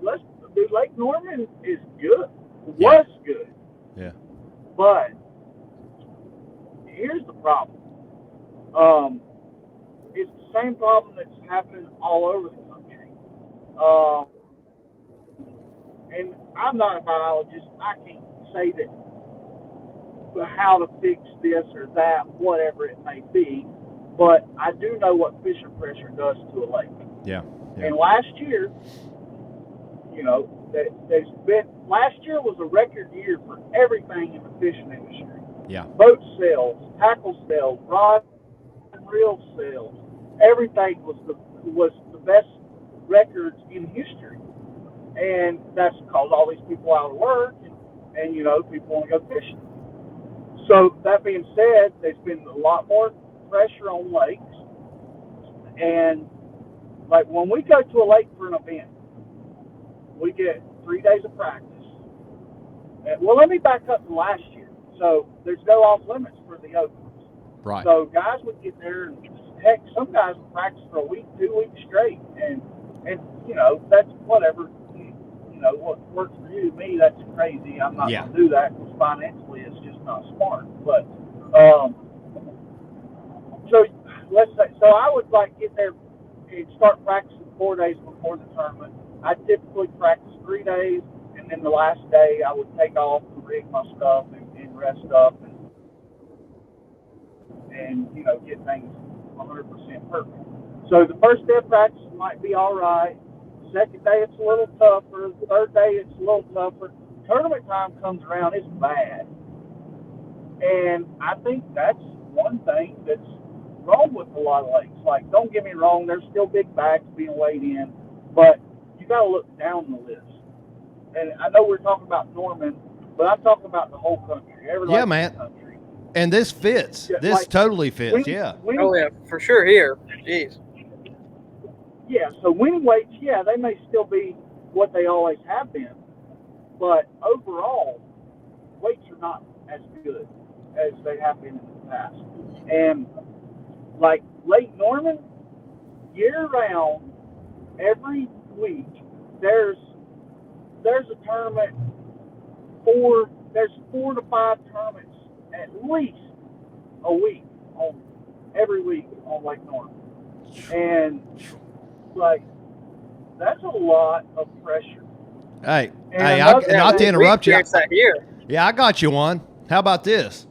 Lake Norman is good. Was good. Yeah. But here's the problem. It's the same problem that's happening all over the country. And I'm not a biologist. I can't say that how to fix this or that, whatever it may be. But I do know what fishing pressure does to a lake. Yeah. And last year, last year was a record year for everything in the fishing industry. Yeah. Boat sales, tackle sales, rod and reel sales, everything was the best records in history. And that's because all these people out of work and people want to go fishing. So that being said, there's been a lot more pressure on lakes. And like when we go to a lake for an event, we get 3 days of practice. Well, let me back up to last year. So there's no off limits for the opens. Right. So guys would get there, and heck, some guys would practice for a week, 2 weeks straight, and that's whatever. What works for you, me, that's crazy. I'm not going to do that because financially it's just not smart. But so let's say, I would like get there and start practicing 4 days before the tournament. I typically practice 3 days, and then the last day I would take off to rig my stuff and rest up and get things 100% perfect. So the first day of practice might be all right. Second day it's a little tougher. Third day it's a little tougher. Tournament time comes around, it's bad. And I think that's one thing that's wrong with a lot of lakes. Like, don't get me wrong, there's still big bags being weighed in, but you got to look down the list. And I know we're talking about Norman, but I'm talking about the whole country. Every lake in the country. And this fits. This totally fits. For sure here. Jeez. Yeah, so winning weights, they may still be what they always have been, but overall, weights are not as good as they have been in the past. And like Lake Norman, year-round, every week, there's a tournament. There's 4 to 5 tournaments at least a week every week on Lake Norman, and like, that's a lot of pressure. Hey, not to interrupt you. Yeah, I got you one. How about this?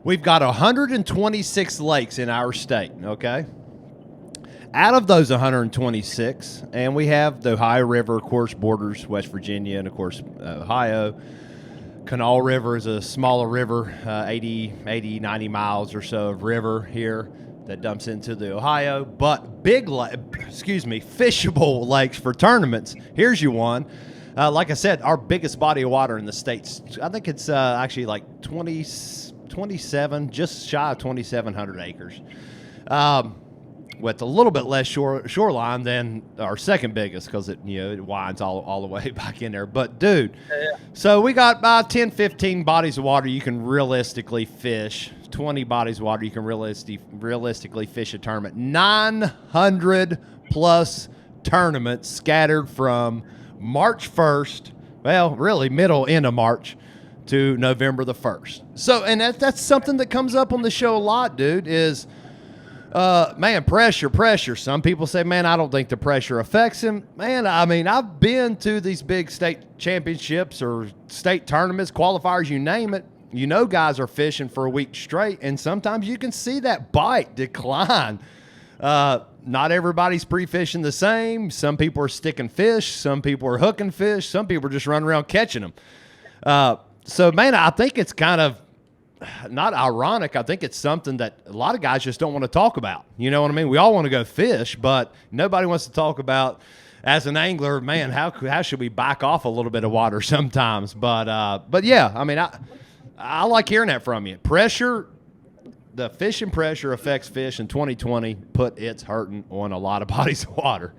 We've got 126 lakes in our state, okay? Out of those 126, and we have the Ohio River, of course, borders West Virginia, and, of course, Ohio. Canal River is a smaller river, 80, 90 miles or so of river here that dumps into the Ohio. But fishable lakes for tournaments. Here's you one. Like I said, our biggest body of water in the states, I think it's actually like 27, just shy of 2,700 acres. With a little bit less shoreline than our second biggest, because it winds all the way back in there. But dude, so we got about 10, 15 bodies of water you can realistically fish. 20 bodies of water you can realistically fish a tournament. 900 plus tournaments scattered from March 1st, well, really end of March, to November the 1st. So, and that's something that comes up on the show a lot, dude, is man, pressure. Some people say, man, I don't think the pressure affects him. Man, I mean, I've been to these big state championships or state tournaments, qualifiers, you name it. Guys are fishing for a week straight, and sometimes you can see that bite decline. Not everybody's pre-fishing the same. Some people are sticking fish. Some people are hooking fish. Some people are just running around catching them. So, man, I think it's kind of not ironic. I think it's something that a lot of guys just don't want to talk about. You know what I mean? We all want to go fish, but nobody wants to talk about, as an angler, man, how should we back off a little bit of water sometimes? But yeah, I mean, I like hearing that from you. Pressure, the fishing pressure affects fish in 2020. Put it's hurting on a lot of bodies of water.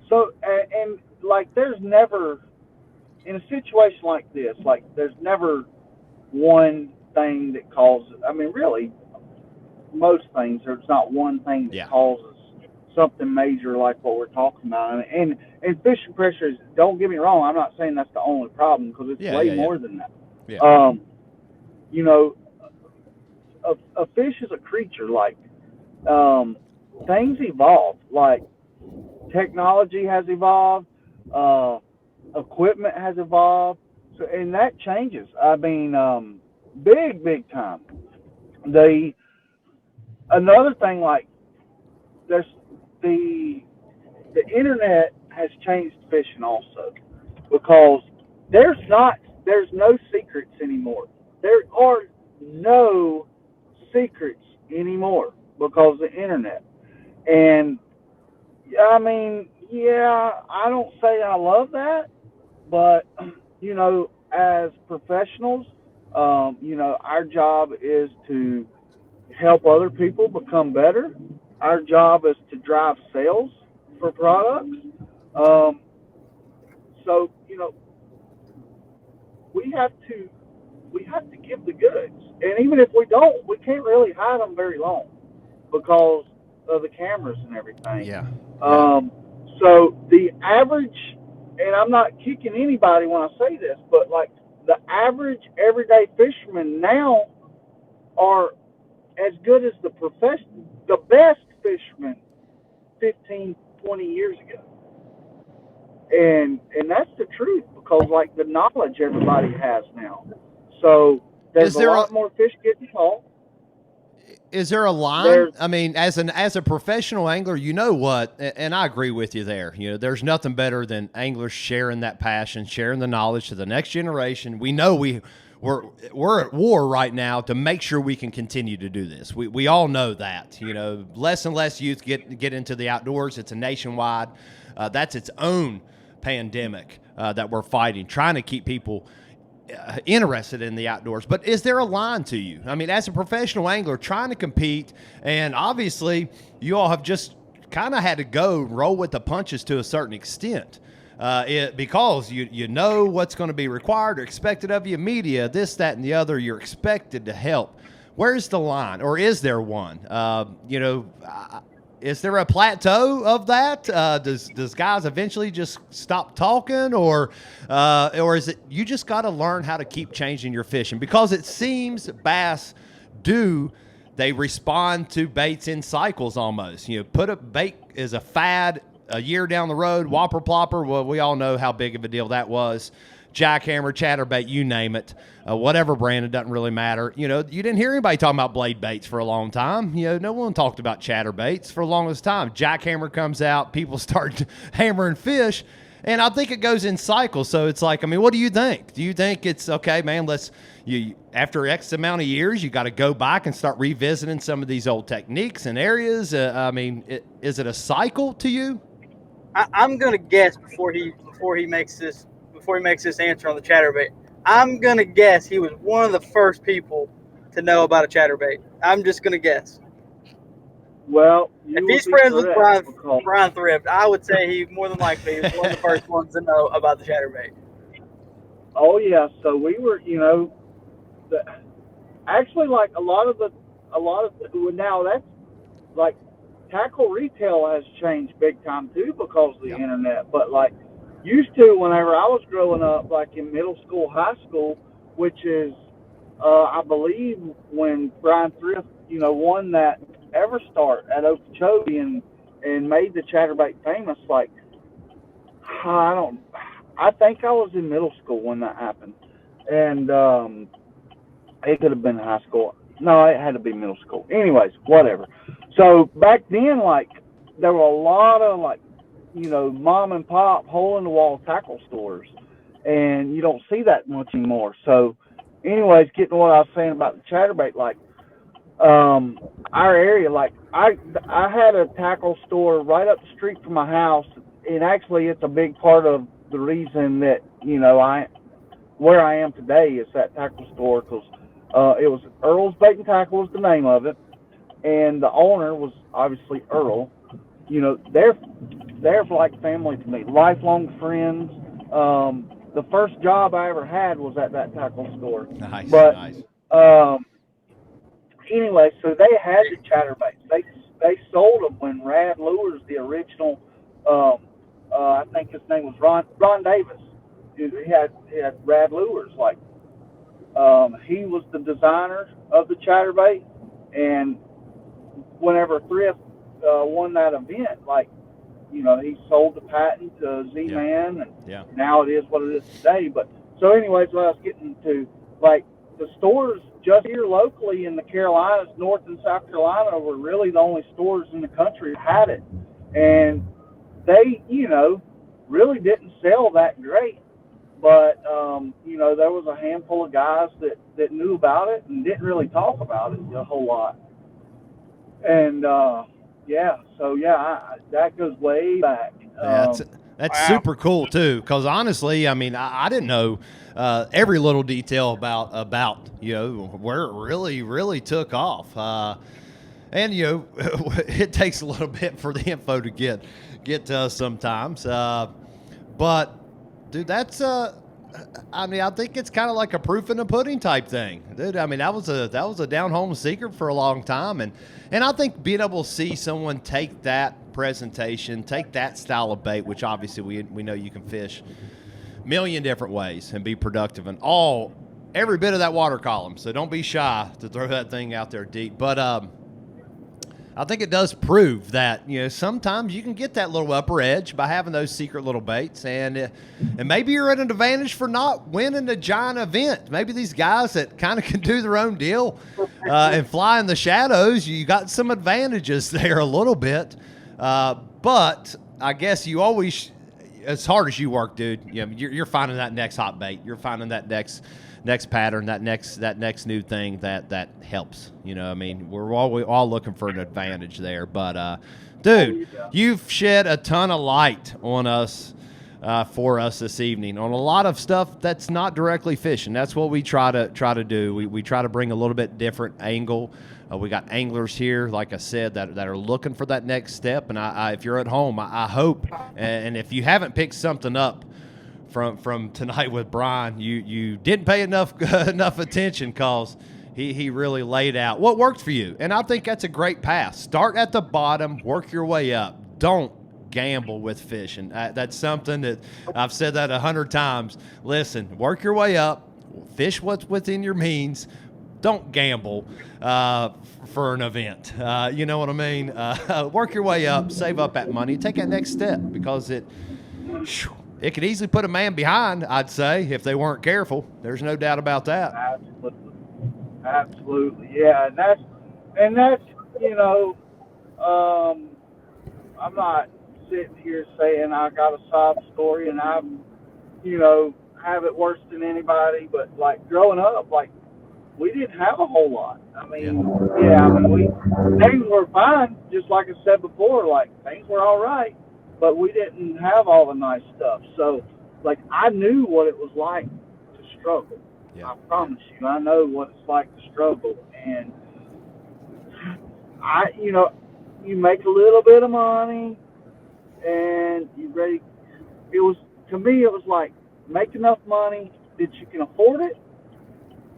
So, and like, there's never, in a situation like this, like, there's never one thing that causes, I mean, really, most things, there's not one thing that causes something major like what we're talking about. And fishing pressure is, don't get me wrong, I'm not saying that's the only problem, because it's way more than that. Yeah. You know, a fish is a creature, like, things evolve, like, technology has evolved, equipment has evolved, so, and that changes. I mean, big time. Another thing, like, there's the internet has changed fishing also, because there's no secrets anymore. There are no secrets anymore because of the internet. And I mean, yeah, I don't say I love that, but, you know, as professionals, you know, our job is to help other people become better. Our job is to drive sales for products. So, you know, we have to give the goods. And even if we don't, we can't really hide them very long because of the cameras and everything. Yeah. So the average, and I'm not kicking anybody when I say this, but like the average everyday fishermen now are as good as the best fishermen 15, 20 years ago. And that's the truth, because like the knowledge everybody has now. So there's a lot more fish getting caught. Is there a line? I mean, as a professional angler, you know what, and I agree with you there. You know, there's nothing better than anglers sharing that passion, sharing the knowledge to the next generation. We know we're at war right now to make sure we can continue to do this. We all know that. You know, less and less youth get into the outdoors. It's a nationwide. That's its own pandemic that we're fighting, trying to keep people interested in the outdoors. But is there a line to you? I mean, as a professional angler trying to compete, and obviously you all have just kind of had to roll with the punches to a certain extent, because you know what's going to be required or expected of you, media, this, that, and the other. You're expected to help. Where's the line, or is there one? You know, is there a plateau of that? Does guys eventually just stop talking, or is it you just got to learn how to keep changing your fishing? Because it seems bass they respond to baits in cycles almost. You know, put a bait is a fad a year down the road, whopper plopper. Well, we all know how big of a deal that was. Jackhammer, chatterbait, you name it, whatever brand, it doesn't really matter. You know, you didn't hear anybody talking about blade baits for a long time. You know, no one talked about chatterbaits for the longest time. Jackhammer comes out, people start hammering fish, and I think it goes in cycles. So it's like, I mean, what do you think? Do you think it's okay, man? After X amount of years, you got to go back and start revisiting some of these old techniques and areas. I mean, is it a cycle to you? I'm gonna guess before he makes this answer on the chatterbait. I'm gonna guess he was one of the first people to know about a chatterbait. I'm just gonna guess. Well, if he's friends with Bryan Thrift, I would say he more than likely is one of the first ones to know about the chatterbait. Oh yeah, so we were, you know, actually like a lot of now that's like tackle retail has changed big time too because of the internet. But like used to, whenever I was growing up, like in middle school, high school, which is I believe when Bryan Thrift, you know, won that Everstart at Okeechobee and made the chatterbait famous. Like I think I was in middle school when that happened, and it could have been high school. No, it had to be middle school. Anyways, whatever. So back then, like, there were a lot of, like, you know, mom and pop hole in the wall tackle stores, and you don't see that much anymore. So anyways, getting to what I was saying about the chatterbait, like, our area, like, I had a tackle store right up the street from my house, and actually it's a big part of the reason that, where I am today is that tackle store, because it was Earl's Bait and Tackle was the name of it, and the owner was obviously Earl. They're like family to me, lifelong friends. The first job I ever had was at that tackle store. Nice, but, nice. Anyway, so they had the chatterbaits. They sold them when Rad Lures, the original, I think his name was Ron Davis. He had Rad Lures. Like, he was the designer of the chatterbait, and whenever Thrift won that event, like, he sold the patent to Z-Man, and now it is what it is today. But so, anyways, what I was getting to, like, the stores just here locally in the Carolinas, North and South Carolina, were really the only stores in the country that had it, and they, really didn't sell that great. But there was a handful of guys that knew about it and didn't really talk about it a whole lot. And that goes way back. That's Wow. super cool too, because honestly, I mean, I didn't know every little detail about where it really took off, and it takes a little bit for the info to get to us sometimes, but dude, that's I mean, I think it's kind of like a proof in the pudding type thing, dude. I mean, that was a down home secret for a long time, and I think being able to see someone take that presentation, take that style of bait, which obviously we know you can fish a million different ways and be productive in every bit of that water column. So don't be shy to throw that thing out there deep. But I think it does prove that sometimes you can get that little upper edge by having those secret little baits, and maybe you're at an advantage for not winning a giant event. Maybe these guys that kind of can do their own deal and fly in the shadows, you got some advantages there a little bit. But I guess you always, as hard as you work, dude, you're finding that next hot bait. You're finding that next pattern, that next new thing that helps. I mean, we're all looking for an advantage there. But dude, you've shed a ton of light on us for us this evening on a lot of stuff that's not directly fishing. That's what we try to do. We try to bring a little bit different angle. We got anglers here, like I said, that are looking for that next step. And I if you're at home, I hope, and if you haven't picked something up from tonight with Bryan, you didn't pay enough attention, because he really laid out what worked for you. And I think that's a great path. Start at the bottom, work your way up. Don't gamble with fishing. That's something that I've said that 100 times. Listen, work your way up, fish what's within your means. Don't gamble for an event. You know what I mean? Work your way up, save up that money, take that next step, because it could easily put a man behind, I'd say, if they weren't careful. There's no doubt about that. Absolutely. Yeah, and that's I'm not sitting here saying I got a sob story and I'm have it worse than anybody, but like growing up, like, we didn't have a whole lot. I mean, things were fine, just like I said before, like, things were all right, but we didn't have all the nice stuff. So, like, I knew what it was like to struggle. Yeah. I promise you, I know what it's like to struggle. And you make a little bit of money and you ready. To me, it was like, make enough money that you can afford it,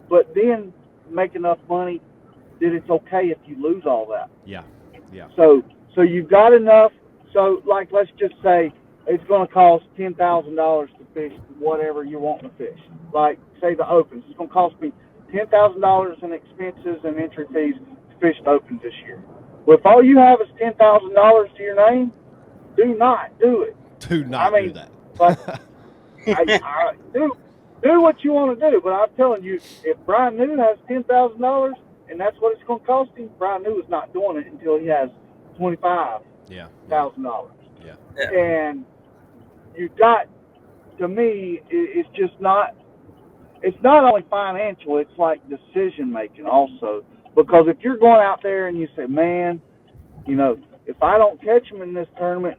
but then make enough money that it's okay if you lose all that. Yeah, yeah. So you've got enough. So, like, let's just say it's going to cost $10,000 to fish whatever you're wanting to fish. Like, say the Opens. It's going to cost me $10,000 in expenses and entry fees to fish the Opens this year. Well, if all you have is $10,000 to your name, do not do it. Do not do that. But do what you want to do, but I'm telling you, if Bryan New has $10,000 and that's what it's going to cost him, Bryan New is not doing it until he has $25,000. Yeah. And you got, to me, it's just not. it's not only financial, it's like decision making also. Because if you're going out there and you say, man, if I don't catch them in this tournament,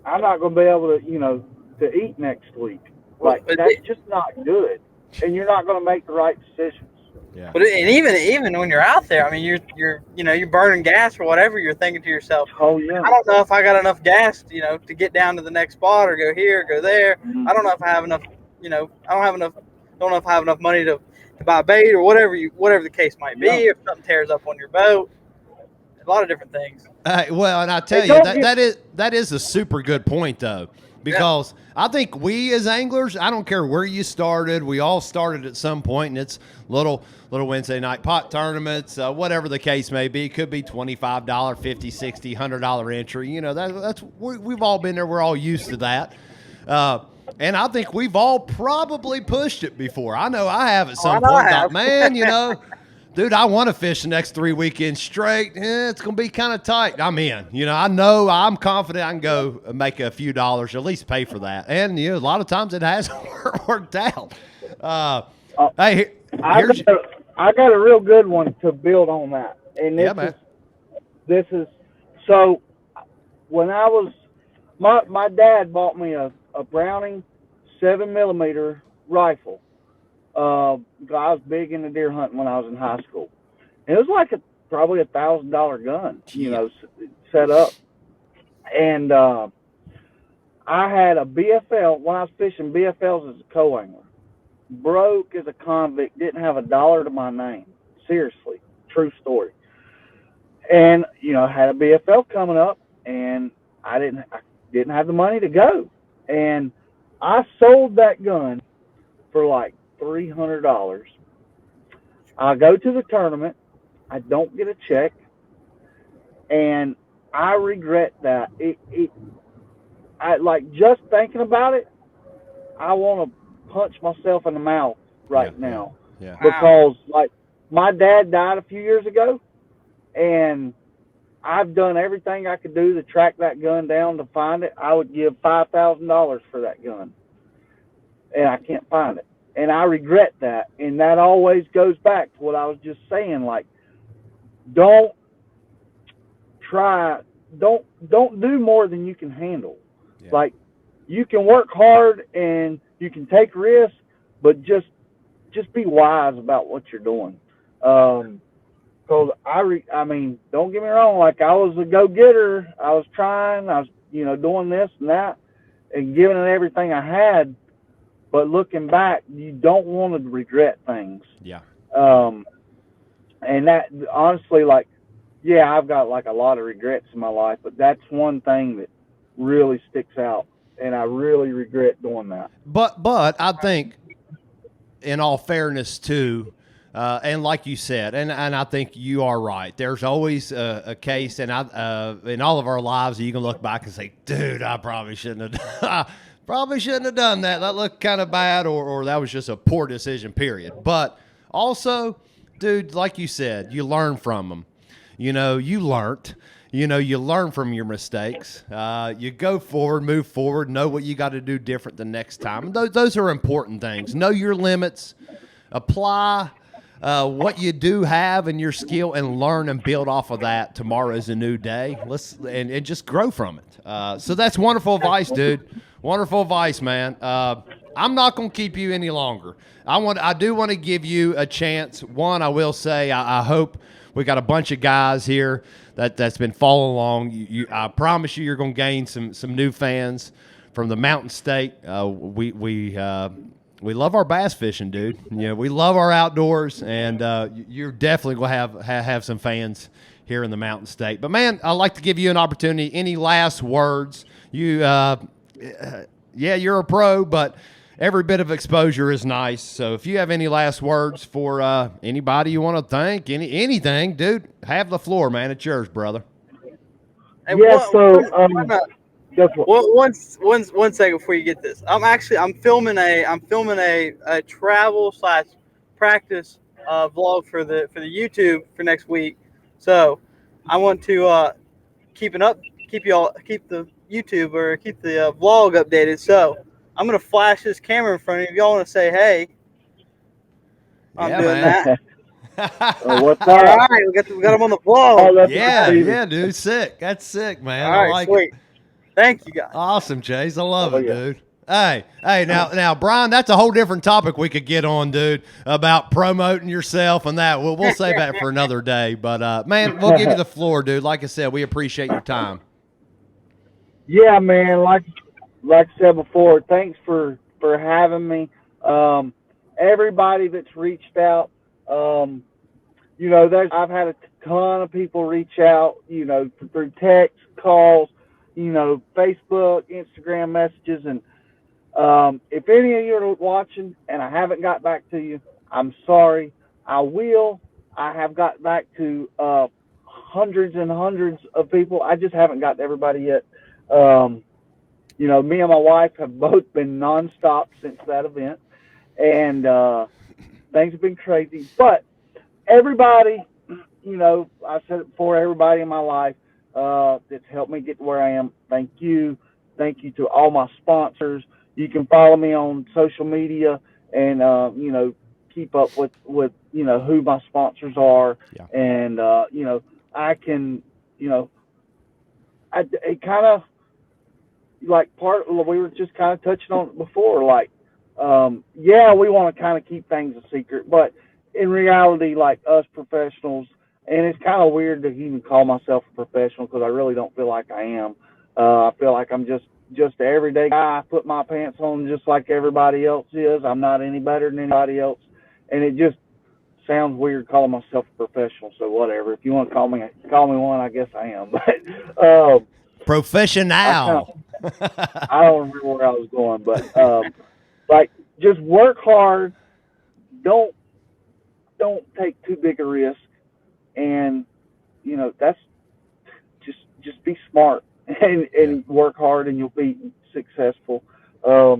I'm not going to be able to, to eat next week. Like, that's just not good. And you're not going to make the right decisions. Yeah. But and even when you're out there, I mean, you're burning gas or whatever. You're thinking to yourself, oh yeah, I don't know if I got enough gas, to get down to the next spot or go here, go there. Mm-hmm. I don't know if I have enough. I don't know if I have enough money to buy bait or whatever the case might be. If something tears up on your boat, a lot of different things. Well, and I tell you that is a super good point though. Because I think we as anglers, I don't care where you started, we all started at some point, and it's little Wednesday night pot tournaments, whatever the case may be. It could be $25, $50, $60, $100 entry. We've all been there. We're all used to that. And I think we've all probably pushed it before. I know I have at some point. Thought, man, dude, I want to fish the next 3 weekends straight. It's going to be kind of tight. I'm in. I know I'm confident I can go make a few dollars, at least pay for that. And, a lot of times it has worked out. Hey, I got a real good one to build on that. And this is so when I was, my dad bought me a Browning 7mm rifle. I was big into deer hunting when I was in high school. And it was like probably $1,000 gun, set up. And I had a BFL when I was fishing BFLs as a co-angler. Broke as a convict, didn't have $1 to my name. Seriously, true story. And had a BFL coming up, and I didn't have the money to go. And I sold that gun for like $300. I go to the tournament. I don't get a check, and I regret that. I like just thinking about it. I want to punch myself in the mouth right now. Yeah. Because like my dad died a few years ago, and I've done everything I could do to track that gun down to find it. I would give $5,000 for that gun, and I can't find it. And I regret that. And that always goes back to what I was just saying. Like, don't do more than you can handle. Yeah. Like, you can work hard and you can take risks, but just be wise about what you're doing. Because I mean, don't get me wrong. Like, I was a go-getter. I was trying. I was, doing this and that and giving it everything I had. But looking back, you don't want to regret things. Yeah. And that, honestly, like, I've got like a lot of regrets in my life, but that's one thing that really sticks out, and I really regret doing that. But I think, in all fairness too, and like you said, and I think you are right. There's always a case, and in all of our lives, you can look back and say, "Dude, I probably shouldn't have." Probably shouldn't have done that. That looked kind of bad, or that was just a poor decision, period. But also, dude, like you said, you learn from them. You learned. You learn from your mistakes. You go forward, move forward, know what you got to do different the next time. Those are important things. Know your limits. Apply what you do have in your skill and learn and build off of that. Tomorrow is a new day. And just grow from it. So that's wonderful advice, dude. Wonderful advice, man. I'm not going to keep you any longer. I do want to give you a chance. One, I will say, I hope we got a bunch of guys here that's been following along. I promise you're going to gain some new fans from the Mountain State. We love our bass fishing, dude. We love our outdoors, and you're definitely going to have some fans here in the Mountain State. But man, I'd like to give you an opportunity. Any last words? You're a pro, but every bit of exposure is nice. So if you have any last words for anybody you want to thank, anything, dude, have the floor, man. It's yours, brother. Hey, one second before you get this. I'm filming a travel / practice vlog for the YouTube for next week. So I want to keep the YouTube or keep the vlog updated. So I'm gonna flash this camera in front of you. If y'all want to say hey, on Yeah, doing man. that. What's All up? right, we got him on the vlog. Oh, that's Yeah, crazy. yeah, dude. Sick. That's sick, man. All I right, like sweet. it. Thank you, guys. Awesome, Chase. I love Oh, it, yeah. dude. Hey, now, Bryan, that's a whole different topic we could get on, dude, about promoting yourself and that. We'll save that for another day. But, man, we'll give you the floor, dude. Like I said, we appreciate your time. Yeah, man. Like I said before, thanks for having me. Everybody that's reached out, you know, I've had a ton of people reach out, you know, through text, calls, you know, Facebook, Instagram messages, and if any of you are watching and I haven't got back to you, I'm sorry. I will. I have got back to hundreds and hundreds of people. I just haven't got to everybody yet. You know, me and my wife have both been nonstop since that event, and things have been crazy. But everybody, you know, I said it before, everybody in my life that's helped me get to where I am, thank you. Thank you to all my sponsors. You can follow me on social media and, you know, keep up with, you know, who my sponsors are. Yeah. And, you know, I can, you know, it kind of, like we were just kind of touching on it before, like, yeah, we want to kind of keep things a secret, but in reality, like us professionals, and it's kind of weird to even call myself a professional because I really don't feel like I am. I feel like I'm just an everyday guy. I put my pants on just like everybody else is. I'm not any better than anybody else, and it just sounds weird calling myself a professional. So whatever. If you want to call me one, I guess I am. But Professional. I don't remember where I was going, but like just work hard. Don't take too big a risk, and you know that's just be smart and work hard, and you'll be successful. Yeah,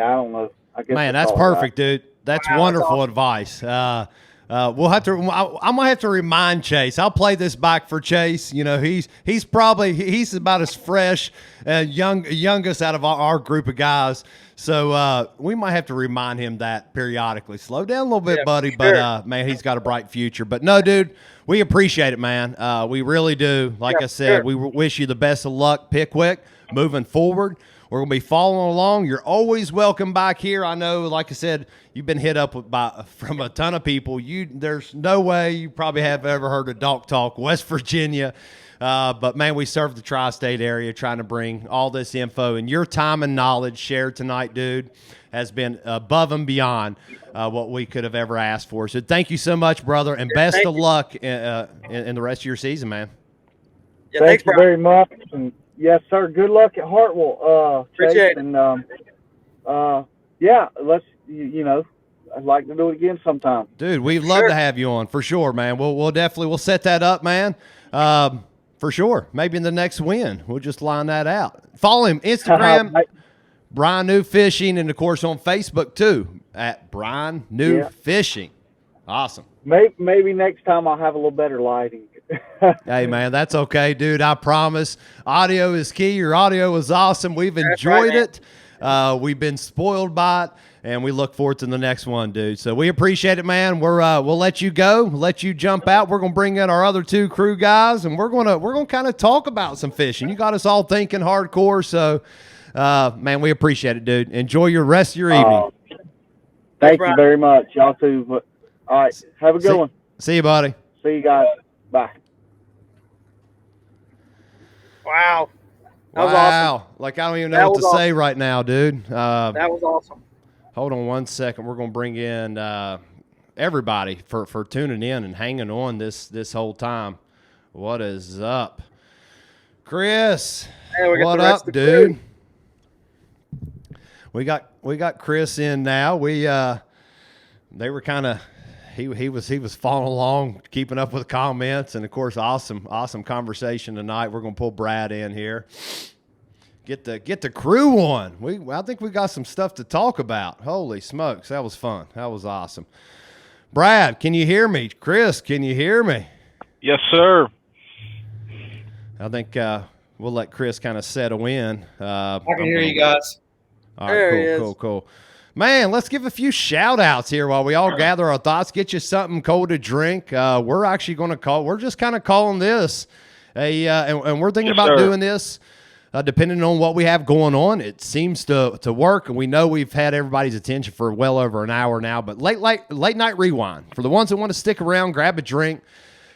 I don't know. I guess Man, that's perfect, dude. That's wonderful advice. We'll have to. I'm gonna have to remind Chase. I'll play this back for Chase. You know, he's about as fresh and youngest out of our group of guys. So we might have to remind him that periodically. Slow down a little bit, buddy. Sure. But man, he's got a bright future. But no, dude, we appreciate it, man. We really do. Like I said, we wish you the best of luck, Pickwick, moving forward. We're going to be following along. You're always welcome back here. I know, like I said, you've been hit up from a ton of people. There's no way you probably have ever heard of Dog Talk, West Virginia. But, man, we serve the tri-state area trying to bring all this info. And your time and knowledge shared tonight, dude, has been above and beyond what we could have ever asked for. So thank you so much, brother, and best of luck in the rest of your season, man. Yeah, thank you very much. And yes, sir. Good luck at Hartwell. Appreciate it. And yeah, let's you know, I'd like to do it again sometime. Dude, we'd love to have you on for sure, man. We'll set that up, man. For sure. Maybe in the next win. We'll just line that out. Follow him Instagram, Bryan New Fishing, and of course on Facebook too at Bryan New Fishing. Awesome. Maybe next time I'll have a little better lighting. Hey, man, that's okay, dude. I promise. Audio is key. Your audio was awesome. We've enjoyed it. We've been spoiled by it, and we look forward to the next one, dude. So we appreciate it, man. We'll let you go, let you jump out. We're gonna bring in our other two crew guys, and we're gonna kind of talk about some fishing. You got us all thinking hardcore. So, man, we appreciate it, dude. Enjoy your rest of your evening. Thank you very much. Y'all too. All right, have a good one. See you, buddy. See you guys. Bye. Wow. That was wow. awesome. Like, I don't even know what to say right now, dude. That was awesome. Hold on one second. We're going to bring in everybody for tuning in and hanging on this whole time. What is up? Chris, hey, what up, dude? We got Chris in now. They were kind of he was following along, keeping up with comments, and of course, awesome conversation tonight. We're gonna pull Brad in here, get the crew on. I think we got some stuff to talk about. Holy smokes, that was fun. That was awesome. Brad, can you hear me? Chris, can you hear me? Yes, sir. I think we'll let Chris kind of settle in. I can hear you guys. All right, cool. Man, let's give a few shout outs here while we all gather our thoughts, get you something cold to drink. We're actually going to we're just kind of calling this and we're thinking about doing this depending on what we have going on. It seems to work, and we know we've had everybody's attention for well over an hour now, but late night rewind. For the ones that want to stick around, grab a drink,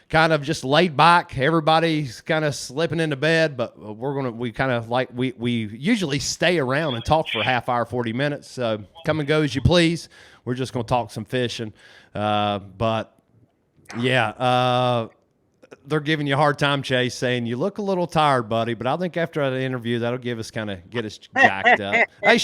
kind of just laid back. Everybody's kind of slipping into bed, but we usually stay around and talk for a half hour, 40 minutes. So come and go as you please. We're just going to talk some fishing. But yeah, they're giving you a hard time, Chase, saying you look a little tired, buddy. But I think after that interview, that'll get us jacked up. Hey,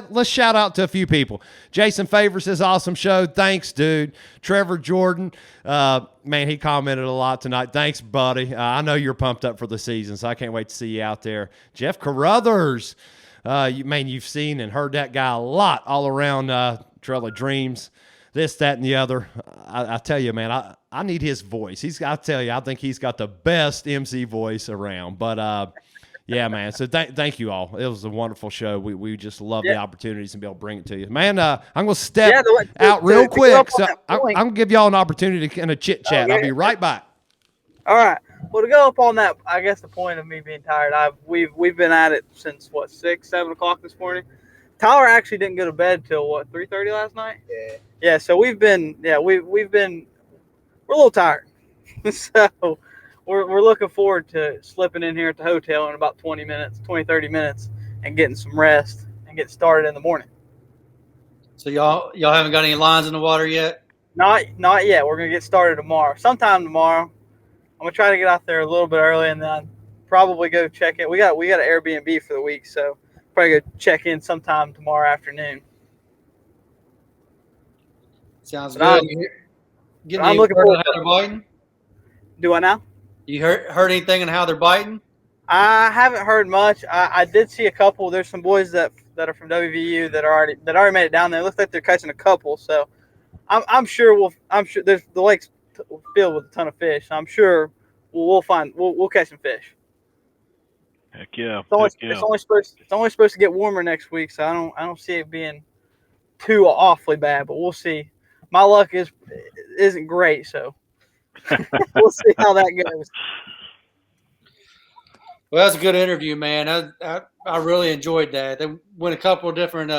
let's shout out to a few people. Jason Favor says, awesome show. Thanks, dude. Trevor Jordan, man, he commented a lot tonight. Thanks, buddy. I know you're pumped up for the season, so I can't wait to see you out there. Jeff Carruthers, you've seen and heard that guy a lot all around Trail of Dreams. This, that, and the other. I tell you, man, I need his voice. I think he's got the best MC voice around. But, yeah, man. So thank you all. It was a wonderful show. We just love the opportunities and be able to bring it to you. Man, I'm going to step out real quick. So I'm going to give y'all an opportunity to kind of chit-chat. I'll be right back. All right. Well, to go up on that, I guess the point of me being tired, we've been at it since, 6, 7 o'clock this morning. Tyler actually didn't go to bed till 3:30 last night. Yeah. So we're a little tired. So we're looking forward to slipping in here at the hotel in about 30 minutes, and getting some rest and get started in the morning. So y'all haven't got any lines in the water yet? Not yet. We're gonna get started tomorrow. Sometime tomorrow. I'm gonna try to get out there a little bit early, and then probably go check in. We got an Airbnb for the week, so probably go check in sometime tomorrow afternoon. Sounds good. I'm looking forward to how they're biting. Do I now? You heard anything on how they're biting? I haven't heard much. I did see a couple. There's some boys that are from WVU that already made it down there. It looks like they're catching a couple. So I'm sure there's the lake's filled with a ton of fish. I'm sure we'll catch some fish. Heck yeah. It's only supposed to get warmer next week, so I don't see it being too awfully bad, but we'll see. My luck isn't great, so we'll see how that goes. Well, that's a good interview, man. I really enjoyed that. They went a couple of different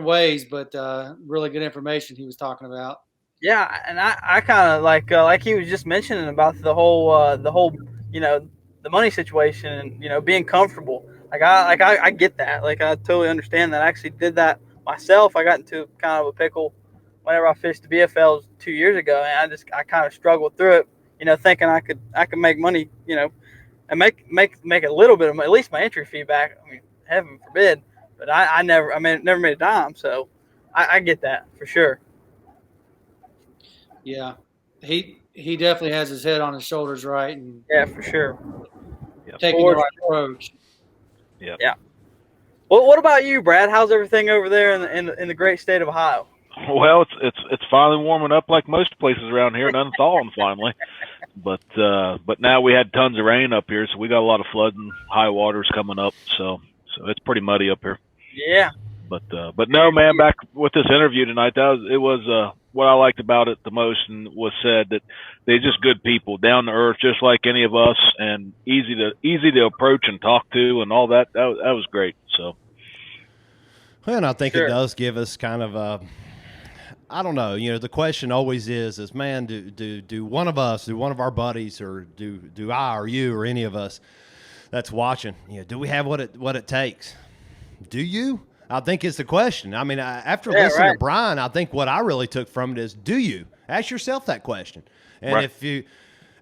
ways, but really good information he was talking about. Yeah, and I kind of like he was just mentioning about the whole the money situation and being comfortable. I get that. Like, I totally understand that. I actually did that myself. I got into kind of a pickle whenever I fished the BFLs 2 years ago, and I kind of struggled through it, thinking I could make money, and make a little bit of at least my entry fee back. I mean, heaven forbid, but I never made a dime. So I get that for sure. Yeah, he definitely has his head on his shoulders, right? And yeah, for sure. Taking the right approach. Yeah. Yeah. Well, what about you, Brad? How's everything over there in the great state of Ohio? Well, it's finally warming up like most places around here, and unthawing finally. But now we had tons of rain up here, so we got a lot of flooding, high waters coming up. So it's pretty muddy up here. Yeah. But no, man. Back with this interview tonight, it was what I liked about it the most, and was said that they're just good people, down to earth, just like any of us, and easy to approach and talk to, and all that. That was great. So. Well, and I think it does give us kind of a. I don't know. The question always is man, do one of us, do one of our buddies, or do I or you or any of us that's watching, do we have what it takes? Do you? I think it's the question. I mean, after listening to Bryan, I think what I really took from it is, do you? Ask yourself that question. And if you,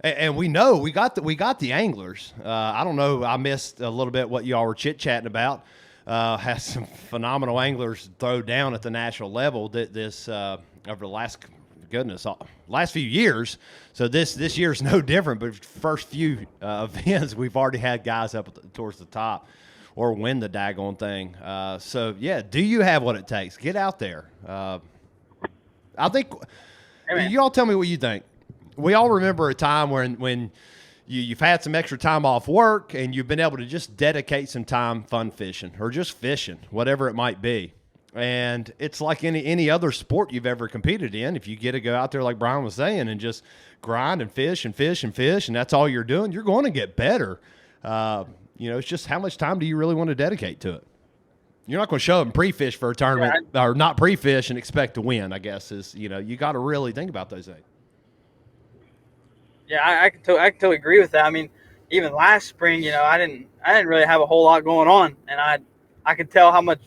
and we know we got the anglers. I don't know. I missed a little bit what y'all were chit-chatting about. Has some phenomenal anglers throw down at the national level this over the last few years. So this year's no different. But first few events, we've already had guys up towards the top or win the daggone thing. So yeah, do you have what it takes? Get out there. I think you all tell me what you think. We all remember a time when you've had some extra time off work and you've been able to just dedicate some time fun fishing or just fishing, whatever it might be. And it's like any other sport you've ever competed in. If you get to go out there, like Bryan was saying, and just grind and fish and fish and fish, and that's all you're doing, you're going to get better. It's just how much time do you really want to dedicate to it? You're not going to show up and pre-fish for a tournament or not pre-fish and expect to win, I guess, is, you got to really think about those things. Yeah, I can totally agree with that. I mean, even last spring, I didn't really have a whole lot going on, and I could tell how much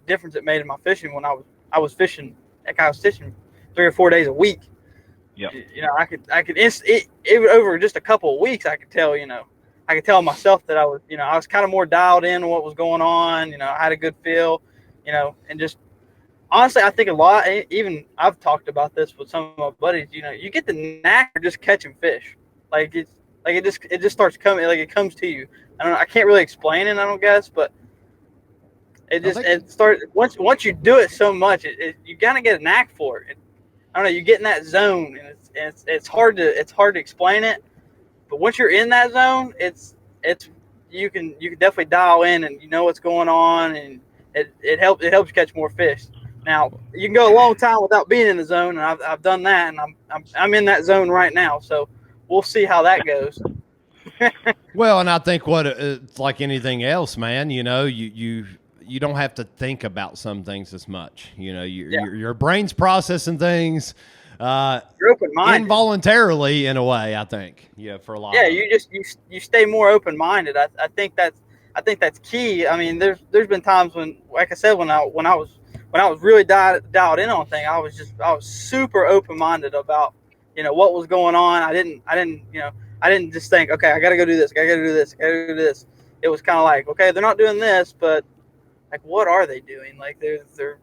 difference it made in my fishing when I was fishing. Like I was fishing 3 or 4 days a week. Yeah. I could over just a couple of weeks. I could tell myself that I was kind of more dialed in on what was going on. I had a good feel. And just honestly, I think a lot. Even I've talked about this with some of my buddies. You get the knack for just catching fish. It just starts coming. Like it comes to you. I can't really explain it. I don't guess, but. It starts once you do it so much, you gotta get a knack for it. I don't know. You get in that zone, and it's hard to explain it. But once you're in that zone, you can definitely dial in, and you know what's going on, and it helps you catch more fish. Now you can go a long time without being in the zone, and I've done that, and I'm in that zone right now. So we'll see how that goes. Well, and I think it's like anything else, man. You don't have to think about some things as much. Your brain's processing things you're open-minded involuntarily in a way, I think. For a lot. Yeah, you stay more open-minded. I think that's key. I mean, there's been times when, like I said, when I was really dialed in on things, I was super open-minded about what was going on. I didn't just think, okay, I got to go do this. I got to do this. I got to do this. It was kind of like, okay, they're not doing this, but like, what are they doing? Like they're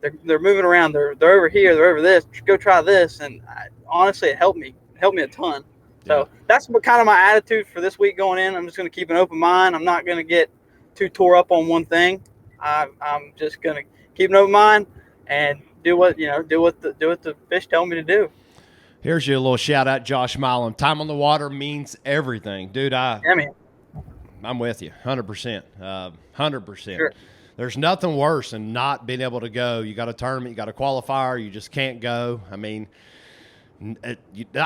moving around. They're over here. They're over this. Go try this. And honestly, it helped me a ton. So that's what kind of my attitude for this week going in. I'm just going to keep an open mind. I'm not going to get too tore up on one thing. I'm just going to keep an open mind and do what the fish tell me to do. Here's your little shout out, Josh Milam. Time on the water means everything, dude. I'm with you, 100%. 100%. Sure. There's nothing worse than not being able to go. You got a tournament, you got a qualifier, you just can't go. I mean, I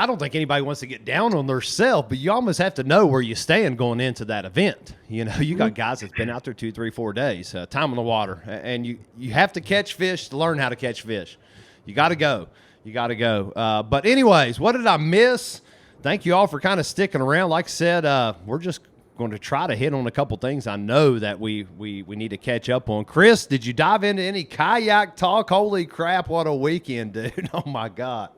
don't think anybody wants to get down on themselves, but you almost have to know where you stand going into that event. You got guys that's been out there 2, 3, 4 days, time on the water, and you have to catch fish to learn how to catch fish. You got to go. But anyways, what did I miss? Thank you all for kind of sticking around. Like I said, we're just going to try to hit on a couple things I know that we need to catch up on. Chris, did you dive into any kayak talk? Holy crap, what a weekend, dude. Oh, my God.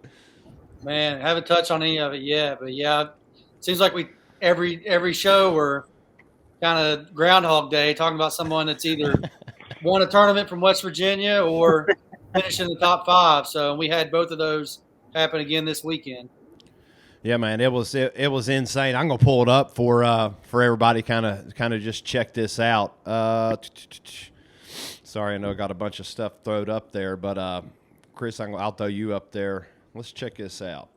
Man, haven't touched on any of it yet, but yeah, it seems like every show we're kind of Groundhog Day talking about someone that's either won a tournament from West Virginia or finished in the top 5. So we had both of those happen again this weekend. Yeah, man, it was insane. I'm gonna pull it up for everybody. Kind of just check this out. Sorry, I know I got a bunch of stuff thrown up there, but Chris, I'll throw you up there. Let's check this out.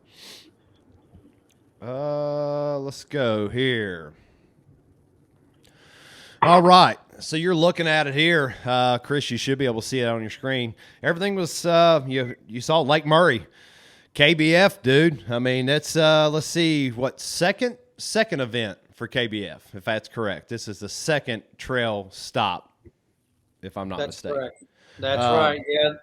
Let's go here. All right, so you're looking at it here, Chris. You should be able to see it on your screen. Everything was you saw Lake Murray. KBF, dude. I mean, that's let's see, what second event for KBF, if that's correct. This is the second trail stop, if I'm not mistaken. Correct. That's right. Yeah.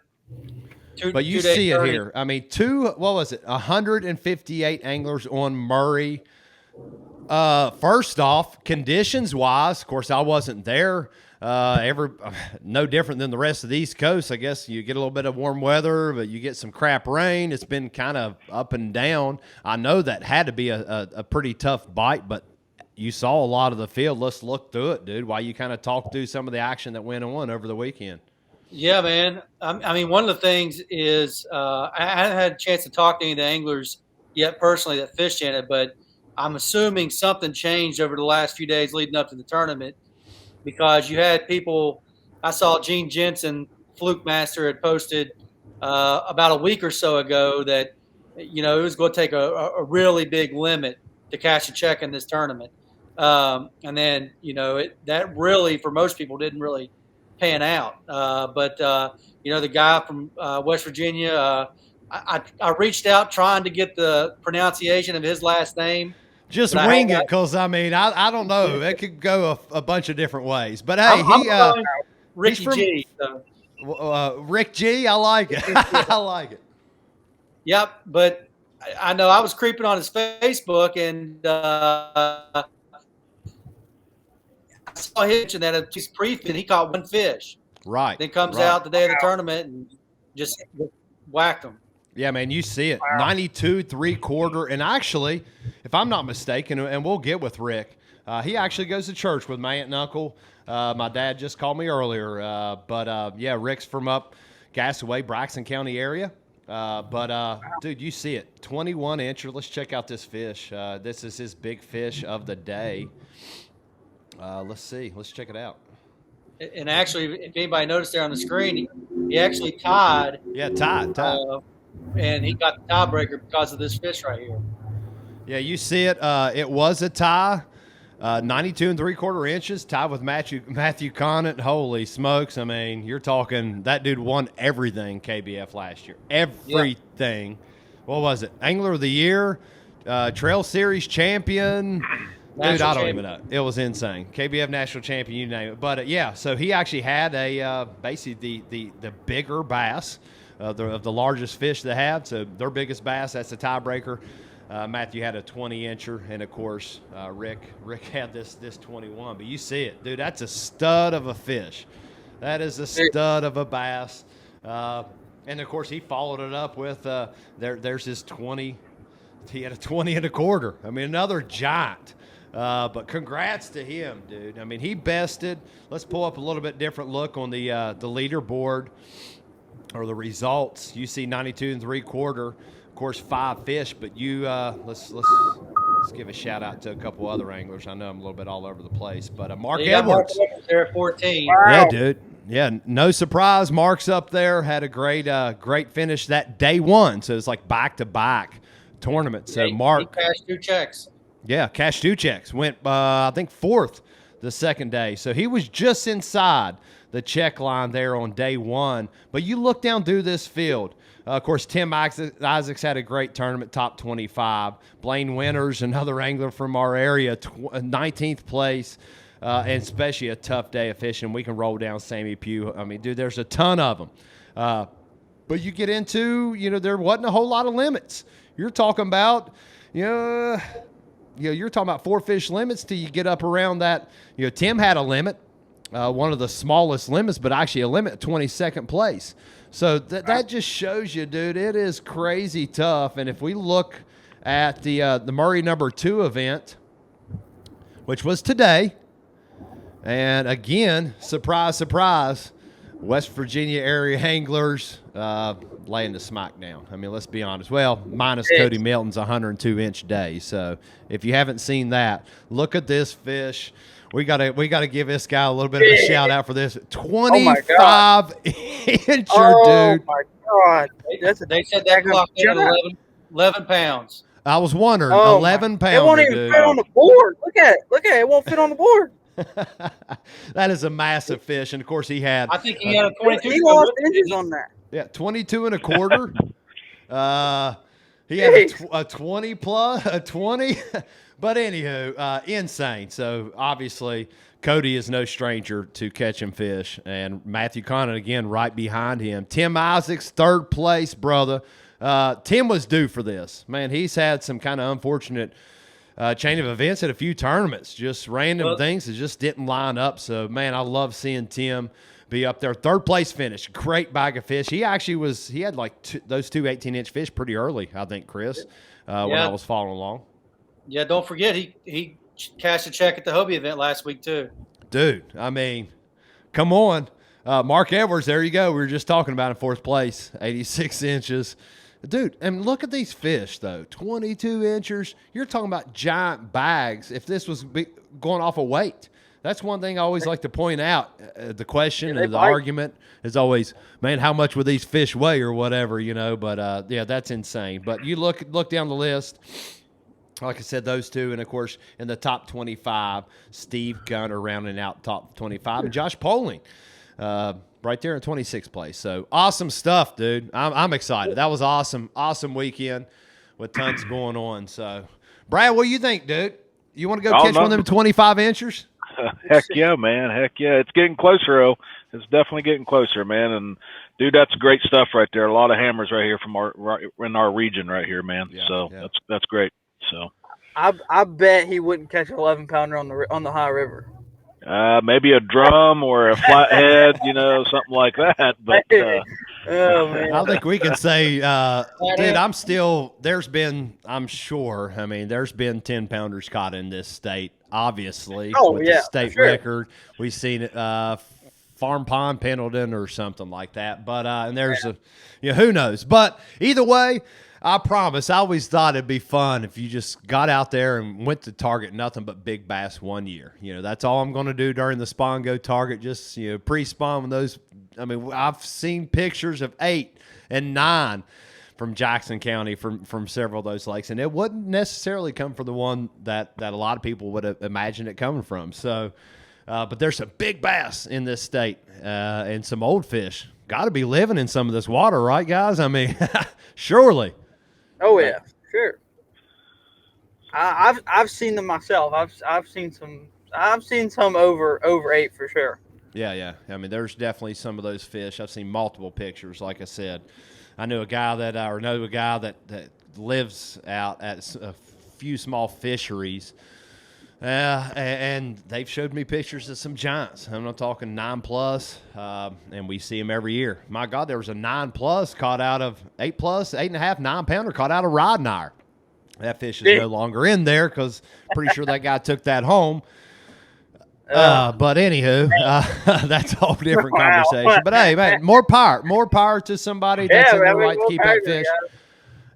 But you see it here. I mean, 158 anglers on Murray. First off, conditions wise, of course, I wasn't there. No different than the rest of the East Coast. I guess you get a little bit of warm weather, but you get some crap rain. It's been kind of up and down. I know that had to be a pretty tough bite, but you saw a lot of the field. Let's look through it, dude, while you kind of talk through some of the action that went on over the weekend. Yeah, man. I mean, one of the things is I haven't had a chance to talk to any of the anglers yet personally that fished in it, but I'm assuming something changed over the last few days leading up to the tournament, because you had people. I saw Gene Jensen, Fluke Master, had posted about a week or so ago that it was going to take a really big limit to cash a check in this tournament, and then that really for most people didn't really pan out. But the guy from West Virginia, I reached out trying to get the pronunciation of his last name. Just wing it, because, I don't know. It could go a bunch of different ways. But, hey, Ricky G. Rick G, I like it. I like it. Yep, but I know I was creeping on his Facebook, and I saw him mention that he's pre-fit. He caught one fish. Right. Then comes out the day of the tournament and just whacked him. Yeah, man, you see it. 92 3/4. And actually, if I'm not mistaken, and we'll get with Rick, he actually goes to church with my aunt and uncle. My dad just called me earlier. Yeah, Rick's from up Gasaway, Braxton County area. Dude, you see it. 21 incher. Let's check out this fish. This is his big fish of the day. Let's see. Let's check it out. And actually, if anybody noticed there on the screen, he actually tied. Yeah, tied. And he got the tiebreaker because of this fish right here. Yeah, you see it. It was a tie. 92 3/4 inches, tied with Matthew Conant. Holy smokes. I mean, you're talking, that dude won everything KBF last year. Everything. Yep. What was it? Angler of the Year, Trail Series champion. Dude, I don't even know. It was insane. KBF national champion, you name it. But, yeah, so he actually had basically the bigger bass. Of the largest fish they have. So their biggest bass, that's the tiebreaker. Matthew had a 20-incher, and of course, Rick had this 21. But you see it, dude. That's a stud of a fish. That is a stud of a bass. And of course, he followed it up with there's his 20. He had a 20 1/4. I mean, another giant. But congrats to him, dude. I mean, he bested. Let's pull up a little bit different look on the leaderboard. Or the results. You see 92 3/4, of course, 5 fish, but you let's give a shout out to a couple other anglers. I know I'm a little bit all over the place, but Mark Edwards. Mark there at 14. Wow. Yeah, dude. Yeah, no surprise. Mark's up there, had a great finish that day one. So it's like back-to-back tournament. So Mark. He cashed 2 checks. Yeah, cashed 2 checks. Went, I think, 4th the second day. So he was just inside the check line there on day one. But you look down through this field. Of course, Tim Isaacs had a great tournament, top 25. Blaine Winters, another angler from our area, 19th place, and especially a tough day of fishing. We can roll down Sammy Pugh. I mean, dude, there's a ton of them. But you get into, there wasn't a whole lot of limits. You're talking about, you're talking about 4 fish limits till you get up around that. Tim had a limit. One of the smallest limits, but actually a limit 22nd place. So that just shows you, dude, it is crazy tough. And if we look at the Murray number 2 event, which was today, and again, surprise, surprise, West Virginia area anglers laying the smack down. I mean, let's be honest. Well, minus Cody Milton's 102-inch day. So if you haven't seen that, look at this fish. We gotta give this guy a little bit of a shout out for this 25-incher, dude. Oh my God! They said that clock in at 11 pounds. I was wondering, 11 pounds. It won't even fit on the board. Look at it. It won't fit on the board. That is a massive fish, and of course he had. I think he had a 22. He lost inches on that. Yeah, 22 1/4. He had a 20 plus, a 20. But anywho, insane. So obviously Cody is no stranger to catching fish, and Matthew Conant again right behind him. Tim Isaacs, 3rd place, brother. Tim was due for this. Man, he's had some kind of unfortunate chain of events at a few tournaments, just random things that just didn't line up. So, man, I love seeing Tim be up there. 3rd place finish, great bag of fish. He actually he had like those 2 18-inch fish pretty early, I think, Chris, when I was following along. Yeah, don't forget, he cashed a check at the Hobie event last week, too. Dude, I mean, come on. Mark Edwards, there you go. We were just talking about in 4th place, 86 inches. Dude, and look at these fish, though. 22 inchers. You're talking about giant bags if this was going off a weight. That's one thing I always like to point out. The question and the argument is always, man, how much would these fish weigh or whatever, But, yeah, that's insane. But you look down the list. Like I said, those two, and, of course, in the top 25, Steve Gunner rounding out top 25, and Josh Poling right there in 26th place. So awesome stuff, dude. I'm excited. That was awesome. Awesome weekend with tons going on. So, Brad, what do you think, dude? You want to go catch one of them 25 inchers? Heck yeah, man. Heck yeah. It's getting closer, though. It's definitely getting closer, man. And, dude, that's great stuff right there. A lot of hammers right here from in our region right here, man. That's great. So I bet he wouldn't catch an 11-pounder on the high river. Maybe a drum or a flathead, something like that. But oh man, I think we can say, dude, there's been 10-pounders caught in this state, obviously. With the state record. We've seen it, Farm Pond, Pendleton, or something like that. But and there's who knows? But either way, I promise, I always thought it'd be fun if you just got out there and went to target nothing but big bass one year. That's all I'm going to do during the spawn go target, just, pre-spawn when those. I mean, I've seen pictures of 8 and 9 from Jackson County from several of those lakes, and it wouldn't necessarily come from the one that a lot of people would have imagined it coming from. So, but there's some big bass in this state and some old fish. Got to be living in some of this water, right, guys? I mean, surely. Oh yeah, sure. I've seen them myself. I've seen some over 8 for sure. Yeah. I mean, there's definitely some of those fish. I've seen multiple pictures. Like I said, I know a guy that lives out at a few small fisheries, and they've showed me pictures of some giants. I'm not talking 9+, and we see them every year. My God, there was a 9+ caught out of 8+, 8.5, 9-pounder caught out of rod and iron. That fish is no longer in there because pretty sure that guy took that home. But anywho, that's a whole different conversation. But hey, man, more power to somebody that's in the right to keep that fish.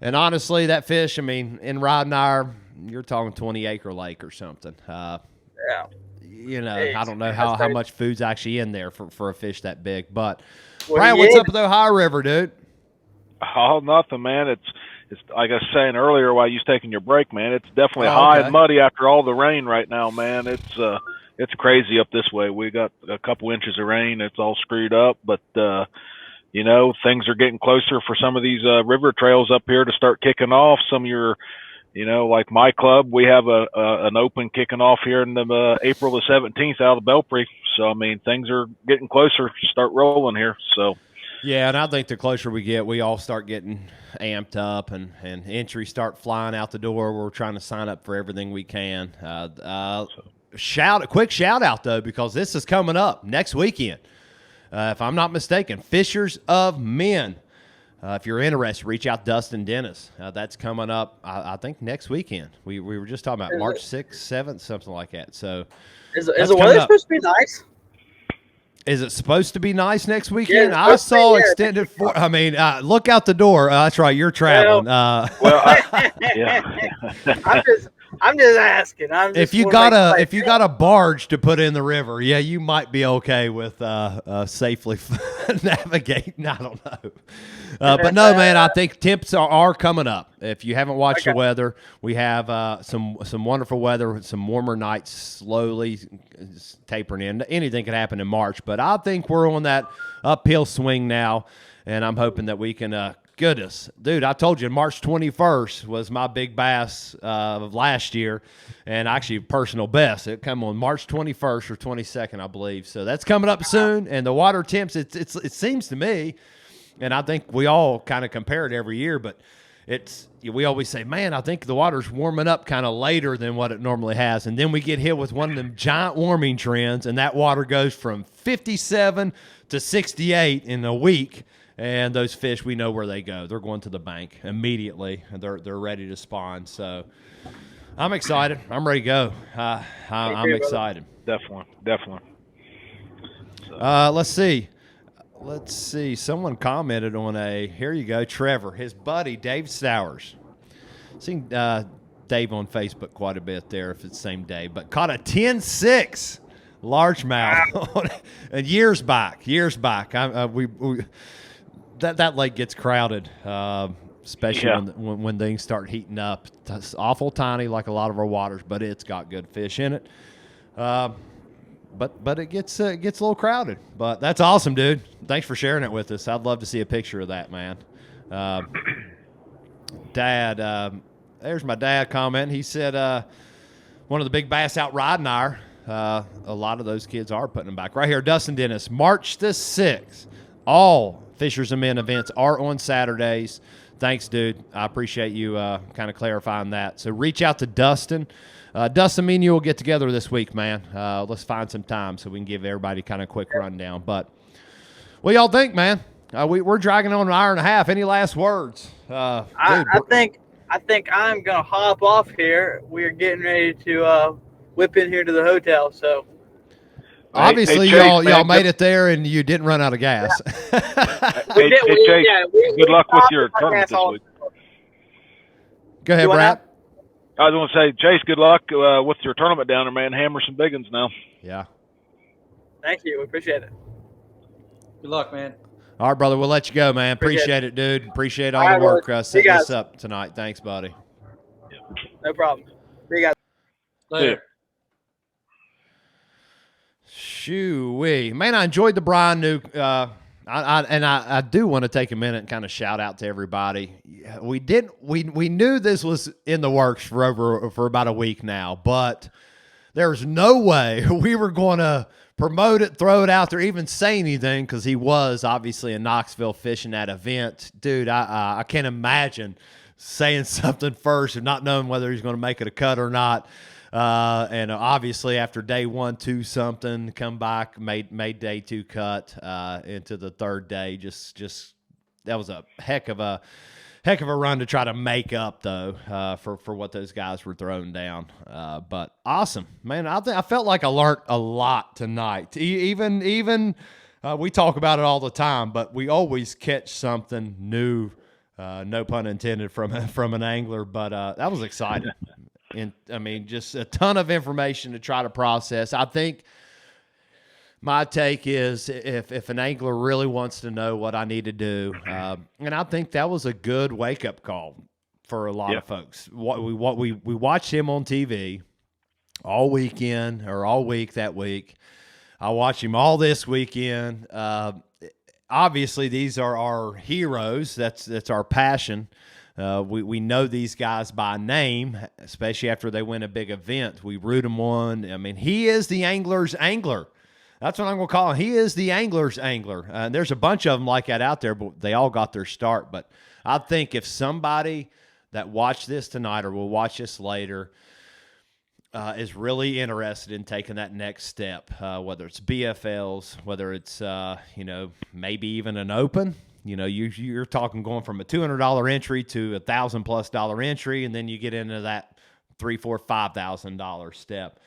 And honestly, that fish, I mean, in rod and iron, you're talking 20-acre lake or something. I don't know how much food's actually in there for a fish that big. But Bryan, what's up with the Ohio River, dude? Oh, nothing, man. It's like I was saying earlier while you was taking your break, man. It's definitely high and muddy after all the rain right now, man. It's crazy up this way. We got a couple inches of rain. It's all screwed up, but things are getting closer for some of these river trails up here to start kicking off. Some of your like my club, we have an open kicking off here in the April the 17th out of the Belpre. So, I mean, things are getting closer to start rolling here. So, yeah, and I think the closer we get, we all start getting amped up and entries start flying out the door. We're trying to sign up for everything we can. Quick shout out, though, because this is coming up next weekend. If I'm not mistaken, Fishers of Men. If you're interested, reach out to Dustin Dennis. That's coming up, I think, next weekend. We were just talking about March 6th, 7th, something like that. So, is the weather supposed to be nice? Is it supposed to be nice next weekend? I saw extended look out the door. That's right, you're traveling. I'm just asking. If you got a barge to put in the river, yeah, you might be okay with safely navigating. I don't know, but no, man. I think temps are coming up. If you haven't watched the weather, we have some wonderful weather, some warmer nights, slowly tapering in. Anything could happen in March, but I think we're on that uphill swing now, and I'm hoping that we can. Goodness, dude, I told you March 21st was my big bass of last year, and actually personal best. It come on March 21st or 22nd, I believe. So that's coming up soon, and the water temps, it seems to me, and I think we all kind of compare it every year, but we always say, man, I think the water's warming up kind of later than what it normally has, and then we get hit with one of them giant warming trends, and that water goes from 57 to 68 in a week. And those fish, we know where they go. They're going to the bank immediately, and they're ready to spawn. So I'm excited. I'm ready to go. I'm excited. Definitely. So. Let's see. Someone commented on here you go, Trevor. His buddy, Dave Stowers. Seen Dave on Facebook quite a bit there, if it's the same Dave, but caught a 10-6 largemouth and years back. That lake gets crowded, especially when things start heating up. It's awful tiny, like a lot of our waters, but it's got good fish in it. but it gets a little crowded. But that's awesome, dude. Thanks for sharing it with us. I'd love to see a picture of that, man. Dad, there's my dad comment. He said one of the big bass out riding hour. A lot of those kids are putting them back. Right here, Dustin Dennis, March the 6th. All Fishers and Men events are on Saturdays. Thanks, dude. I appreciate you kind of clarifying that. So reach out to Dustin. Dustin, me and you will get together this week, man. Let's find some time so we can give everybody kind of a quick rundown. But what y'all think, man? We're dragging on an hour and a half. Any last words? I think I'm gonna hop off here. We're getting ready to whip in here to the hotel. So obviously, Chase, y'all made it there, and you didn't run out of gas. Hey, Chase, good luck with your tournament this week. Go ahead, Brad. I was going to say, Chase, good luck with your tournament down there, man. Hammer some big ones now. Yeah. Thank you. We appreciate it. Good luck, man. All right, brother. We'll let you go, man. Appreciate it, dude. Appreciate all the work setting this up tonight. Thanks, buddy. No problem. See you guys later. Shoo-wee. Man, I enjoyed the Bryan new I do want to take a minute and kind of shout out to everybody. We knew this was in the works for about a week now, but there's no way we were going to promote it, throw it out there, even say anything, because he was obviously in Knoxville fishing that event. Dude, I can't imagine saying something first and not knowing whether he's going to make it a cut or not. And obviously after day 1, 2 something, come back, made day 2 cut into the third day. Just that was a heck of a run to try to make up though for what those guys were throwing down. But awesome, man. I felt like I learned a lot tonight. Even we talk about it all the time, but we always catch something new. No pun intended from an angler, but that was exciting. And I mean, just a ton of information to try to process. I think my take is if an angler really wants to know what I need to do, and I think that was a good wake up call for a lot of folks. We watched him on TV all weekend or all week that week. I watched him all this weekend. Obviously, these are our heroes. That's our passion. We know these guys by name, especially after they win a big event. We root them on. I mean, he is the angler's angler. That's what I'm going to call him. He is the angler's angler. There's a bunch of them like that out there, but they all got their start. But I think if somebody that watched this tonight or will watch this later is really interested in taking that next step, whether it's BFLs, whether it's, maybe even an open, you're talking going from a $200 entry to $1,000+ entry, and then you get into that $3,000, $4,000, $5,000 step.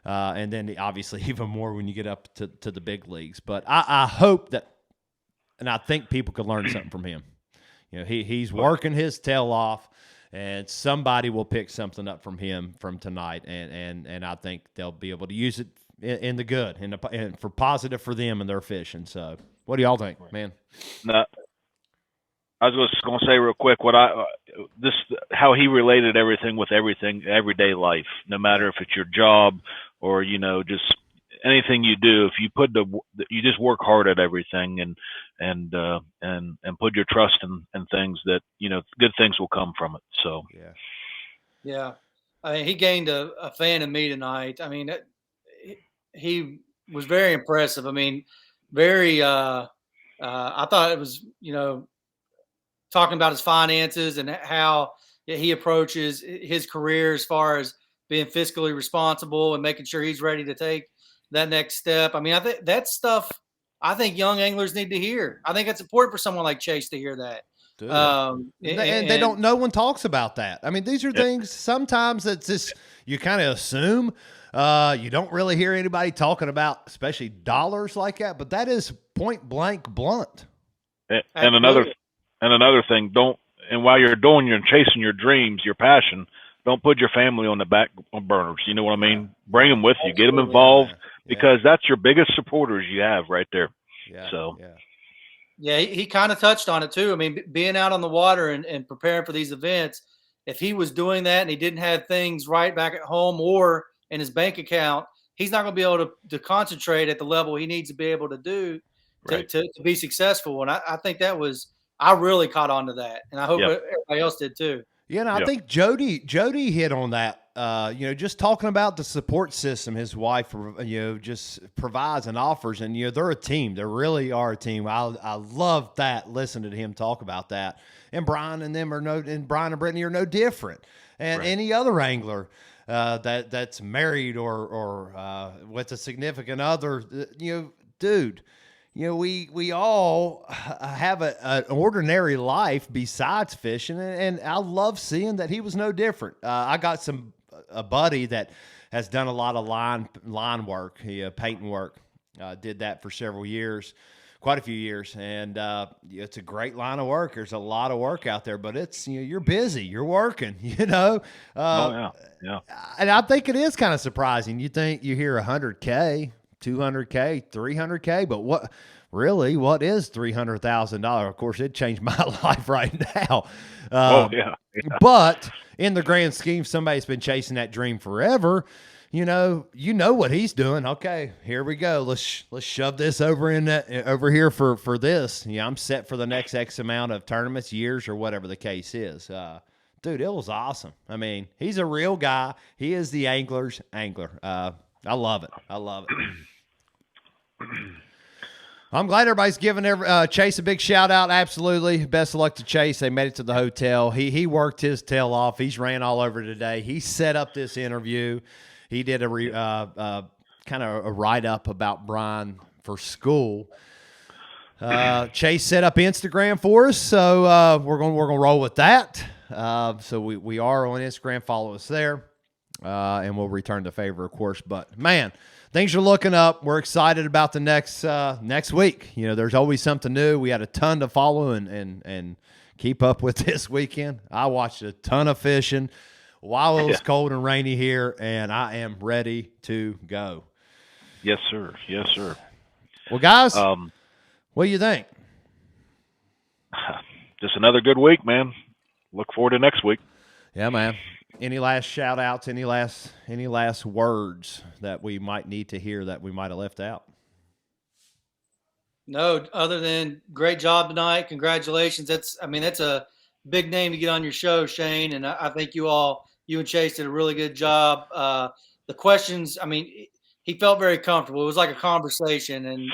And then obviously even more when you get up to the big leagues. But I hope that, and I think people could learn something from him. He's working his tail off, and somebody will pick something up from him from tonight. And I think they'll be able to use it in the good and for positive for them and their fishing. So what do y'all think, man? No, I was just going to say real quick how he related everything with everything, everyday life, no matter if it's your job or, just anything you do. If you you just work hard at everything and put your trust in things that, good things will come from it. So, yeah. I mean, he gained a fan in me tonight. I mean, he was very impressive. I mean, very, I thought it was, talking about his finances and how he approaches his career as far as being fiscally responsible and making sure he's ready to take that next step. I mean, I think that's stuff I think young anglers need to hear. I think it's important for someone like Chase to hear that. And they don't. No one talks about that. I mean, these are things sometimes that's just you kind of assume. You don't really hear anybody talking about, especially dollars like that. But that is point blank blunt. And another thing, while you're chasing your dreams, your passion, don't put your family on the back burners. You know what I mean? Bring them with you, get them involved, because that's your biggest supporters you have right there. Yeah, he kind of touched on it too. I mean, being out on the water and preparing for these events, if he was doing that and he didn't have things right back at home or in his bank account he's not going to be able to concentrate at the level he needs to be able to do to be successful. And I think I really caught on to that, and I hope everybody else did too. Yeah, and I think Jody hit on that. Just talking about the support system his wife, just provides and offers, and they're a team. They really are a team. I love that. Listening to him talk about that, and Bryan and Bryan and Brittany are no different. And any other angler that's married or with a significant other, dude. We all have an ordinary life besides fishing, and I love seeing that he was no different. I got a buddy that has done a lot of line work, painting work. Did that for several years, quite a few years, and it's a great line of work. There's a lot of work out there, but it's you're busy, you're working, yeah. And I think it is kind of surprising. You think you hear 100K. 200K, 300K, but what is $300,000? Of course, it changed my life right now. But in the grand scheme, somebody's been chasing that dream forever. You know what he's doing. Okay, here we go. Let's shove this over here for this. I'm set for the next X amount of tournaments, years, or whatever the case is. Dude, it was awesome. I mean, he's a real guy. He is the angler's angler. I love it. I'm glad everybody's giving Chase a big shout out. Absolutely. Best of luck to Chase. They made it to the hotel. He worked his tail off. He's ran all over today. He set up this interview. He did a kind of a write-up about Bryan for school. Chase set up Instagram for us, so we're gonna roll with that. So we are on Instagram. Follow us there. And we'll return the favor, of course. But, man, things are looking up. We're excited about the next week. There's always something new. We had a ton to follow and keep up with this weekend. I watched a ton of fishing while it was cold and rainy here, and I am ready to go. Yes, sir. Yes, sir. Well, guys, what do you think? Just another good week, man. Look forward to next week. Yeah, man. Any last shout outs, any last words that we might need to hear that we might have left out? No, other than great job tonight. Congratulations. That's a big name to get on your show, Shane. And I think you and Chase did a really good job. The questions, he felt very comfortable. It was like a conversation, and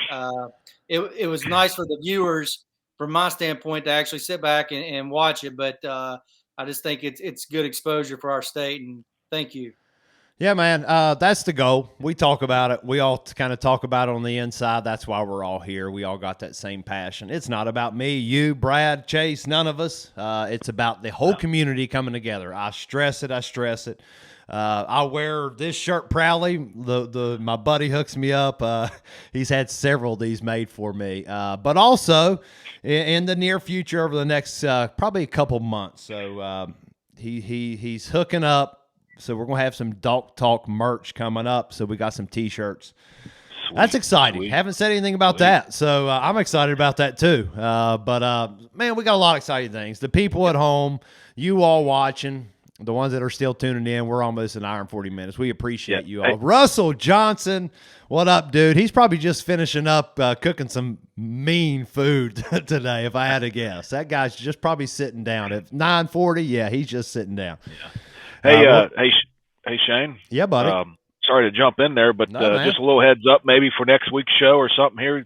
it was nice for the viewers from my standpoint to actually sit back and watch it. But I just think it's good exposure for our state, and thank you. Yeah, man, that's the goal. We talk about it. We all kind of talk about it on the inside. That's why we're all here. We all got that same passion. It's not about me, you, Brad, Chase, none of us. It's about the whole community coming together. I stress it. I wear this shirt proudly. My buddy hooks me up. He's had several of these made for me. But also in the near future, over the next probably a couple months. So he's hooking up. So we're gonna have some Dog Talk merch coming up. So we got some T-shirts. Sweet, that's exciting. Sweet. Haven't said anything about that, so I'm excited about that too. But man, we got a lot of exciting things. The people at home, you all watching. The ones that are still tuning in, we're almost an hour and 40 minutes. We appreciate you all. Hey. Russell Johnson, what up, dude? He's probably just finishing up cooking some mean food today, if I had to guess. That guy's just probably sitting down. At 9:40, yeah, he's just sitting down. Yeah. Hey, Shane. Yeah, buddy. Sorry to jump in there, but just a little heads up maybe for next week's show or something here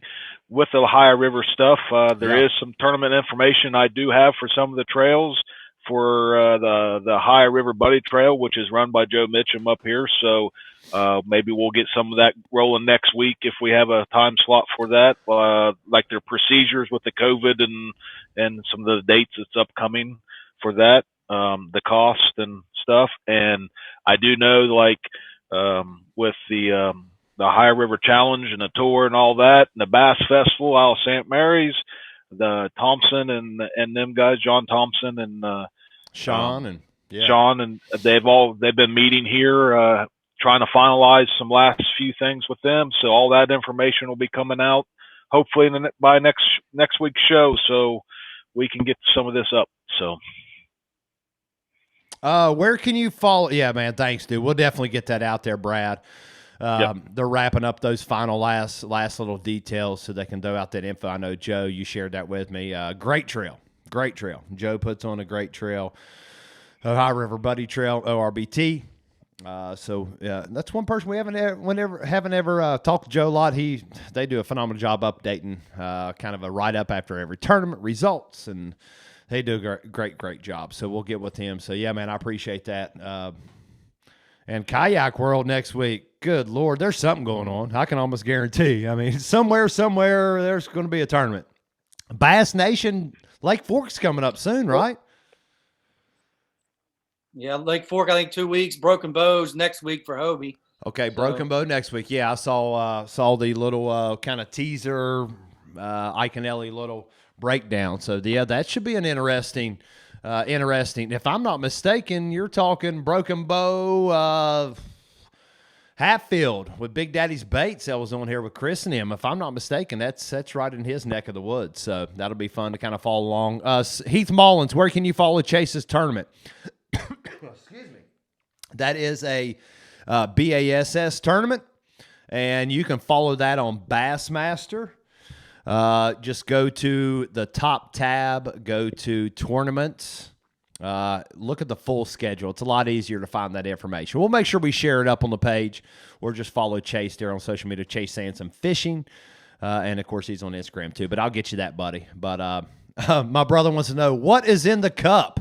with the Ohio River stuff. There is some tournament information I do have for some of the trails. For the Ohio River Buddy Trail, which is run by Joe Mitchum up here. So maybe we'll get some of that rolling next week if we have a time slot for that, like their procedures with the COVID and some of the dates that's upcoming for that, the cost and stuff. And I do know, with the Ohio River Challenge and the tour and all that, and the Bass Festival out of St. Mary's, the Thompson and them guys, John Thompson and Sean and they've been meeting here, trying to finalize some last few things with them. So all that information will be coming out hopefully by next week's show, so we can get some of this up. So. Where can you follow? Yeah, man. Thanks, dude. We'll definitely get that out there, Brad. they're wrapping up those final last little details so they can throw out that info. I know, Joe, you shared that with me. Great trail. Joe puts on a great trail. Ohio River Buddy Trail, ORBT. So that's one person we haven't ever talked to Joe a lot. They do a phenomenal job updating kind of a write-up after every tournament results, and they do a great job. So we'll get with him. So, yeah, man, I appreciate that. And Kayak World next week, good Lord, there's something going on. I can almost guarantee. I mean, somewhere, there's going to be a tournament. Bass Nation, Lake Fork's coming up soon, right? Yeah, Lake Fork, I think 2 weeks. Broken Bows next week for Hobie. Okay, Broken Bow next week. Yeah, I saw the little kind of teaser, Ike and Ellie little breakdown. So, yeah, that should be an interesting. If I'm not mistaken, you're talking Broken Bow, Hatfield with Big Daddy's Baits that was on here with Chris and him. If I'm not mistaken, that's right in his neck of the woods. So that'll be fun to kind of follow along. Heath Mullins, where can you follow Chase's tournament? Excuse me. That is a BASS tournament, and you can follow that on Bassmaster. Just go to the top tab, go to tournaments, look at the full schedule. It's a lot easier to find that information. We'll make sure we share it up on the page, or just follow Chase there on social media, Chase Sansom Fishing. And, of course, he's on Instagram too. But I'll get you that, buddy. But my brother wants to know, what is in the cup?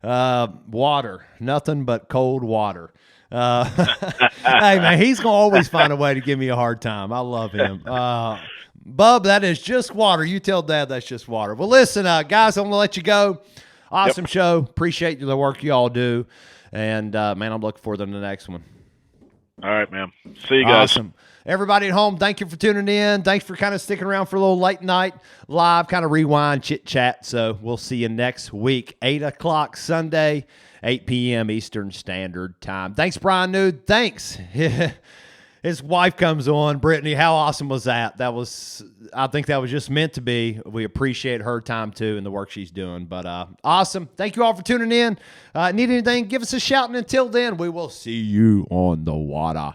Water. Nothing but cold water. Hey, man, he's going to always find a way to give me a hard time. I love him. Bub, that is just water. You tell Dad that's just water. Well, listen, guys, I'm going to let you go. Awesome show. Appreciate the work you all do. And, man, I'm looking forward to the next one. All right, man. See you guys. Awesome. Everybody at home, thank you for tuning in. Thanks for kind of sticking around for a little late night live, kind of rewind, chit-chat. So we'll see you next week, 8 o'clock Sunday, 8 p.m. Eastern Standard Time. Thanks, Bryan Nude. Thanks. His wife comes on, Brittany. How awesome was that? I think that was just meant to be. We appreciate her time too and the work she's doing. But awesome. Thank you all for tuning in. Need anything, give us a shout. And until then, we will see you on the water.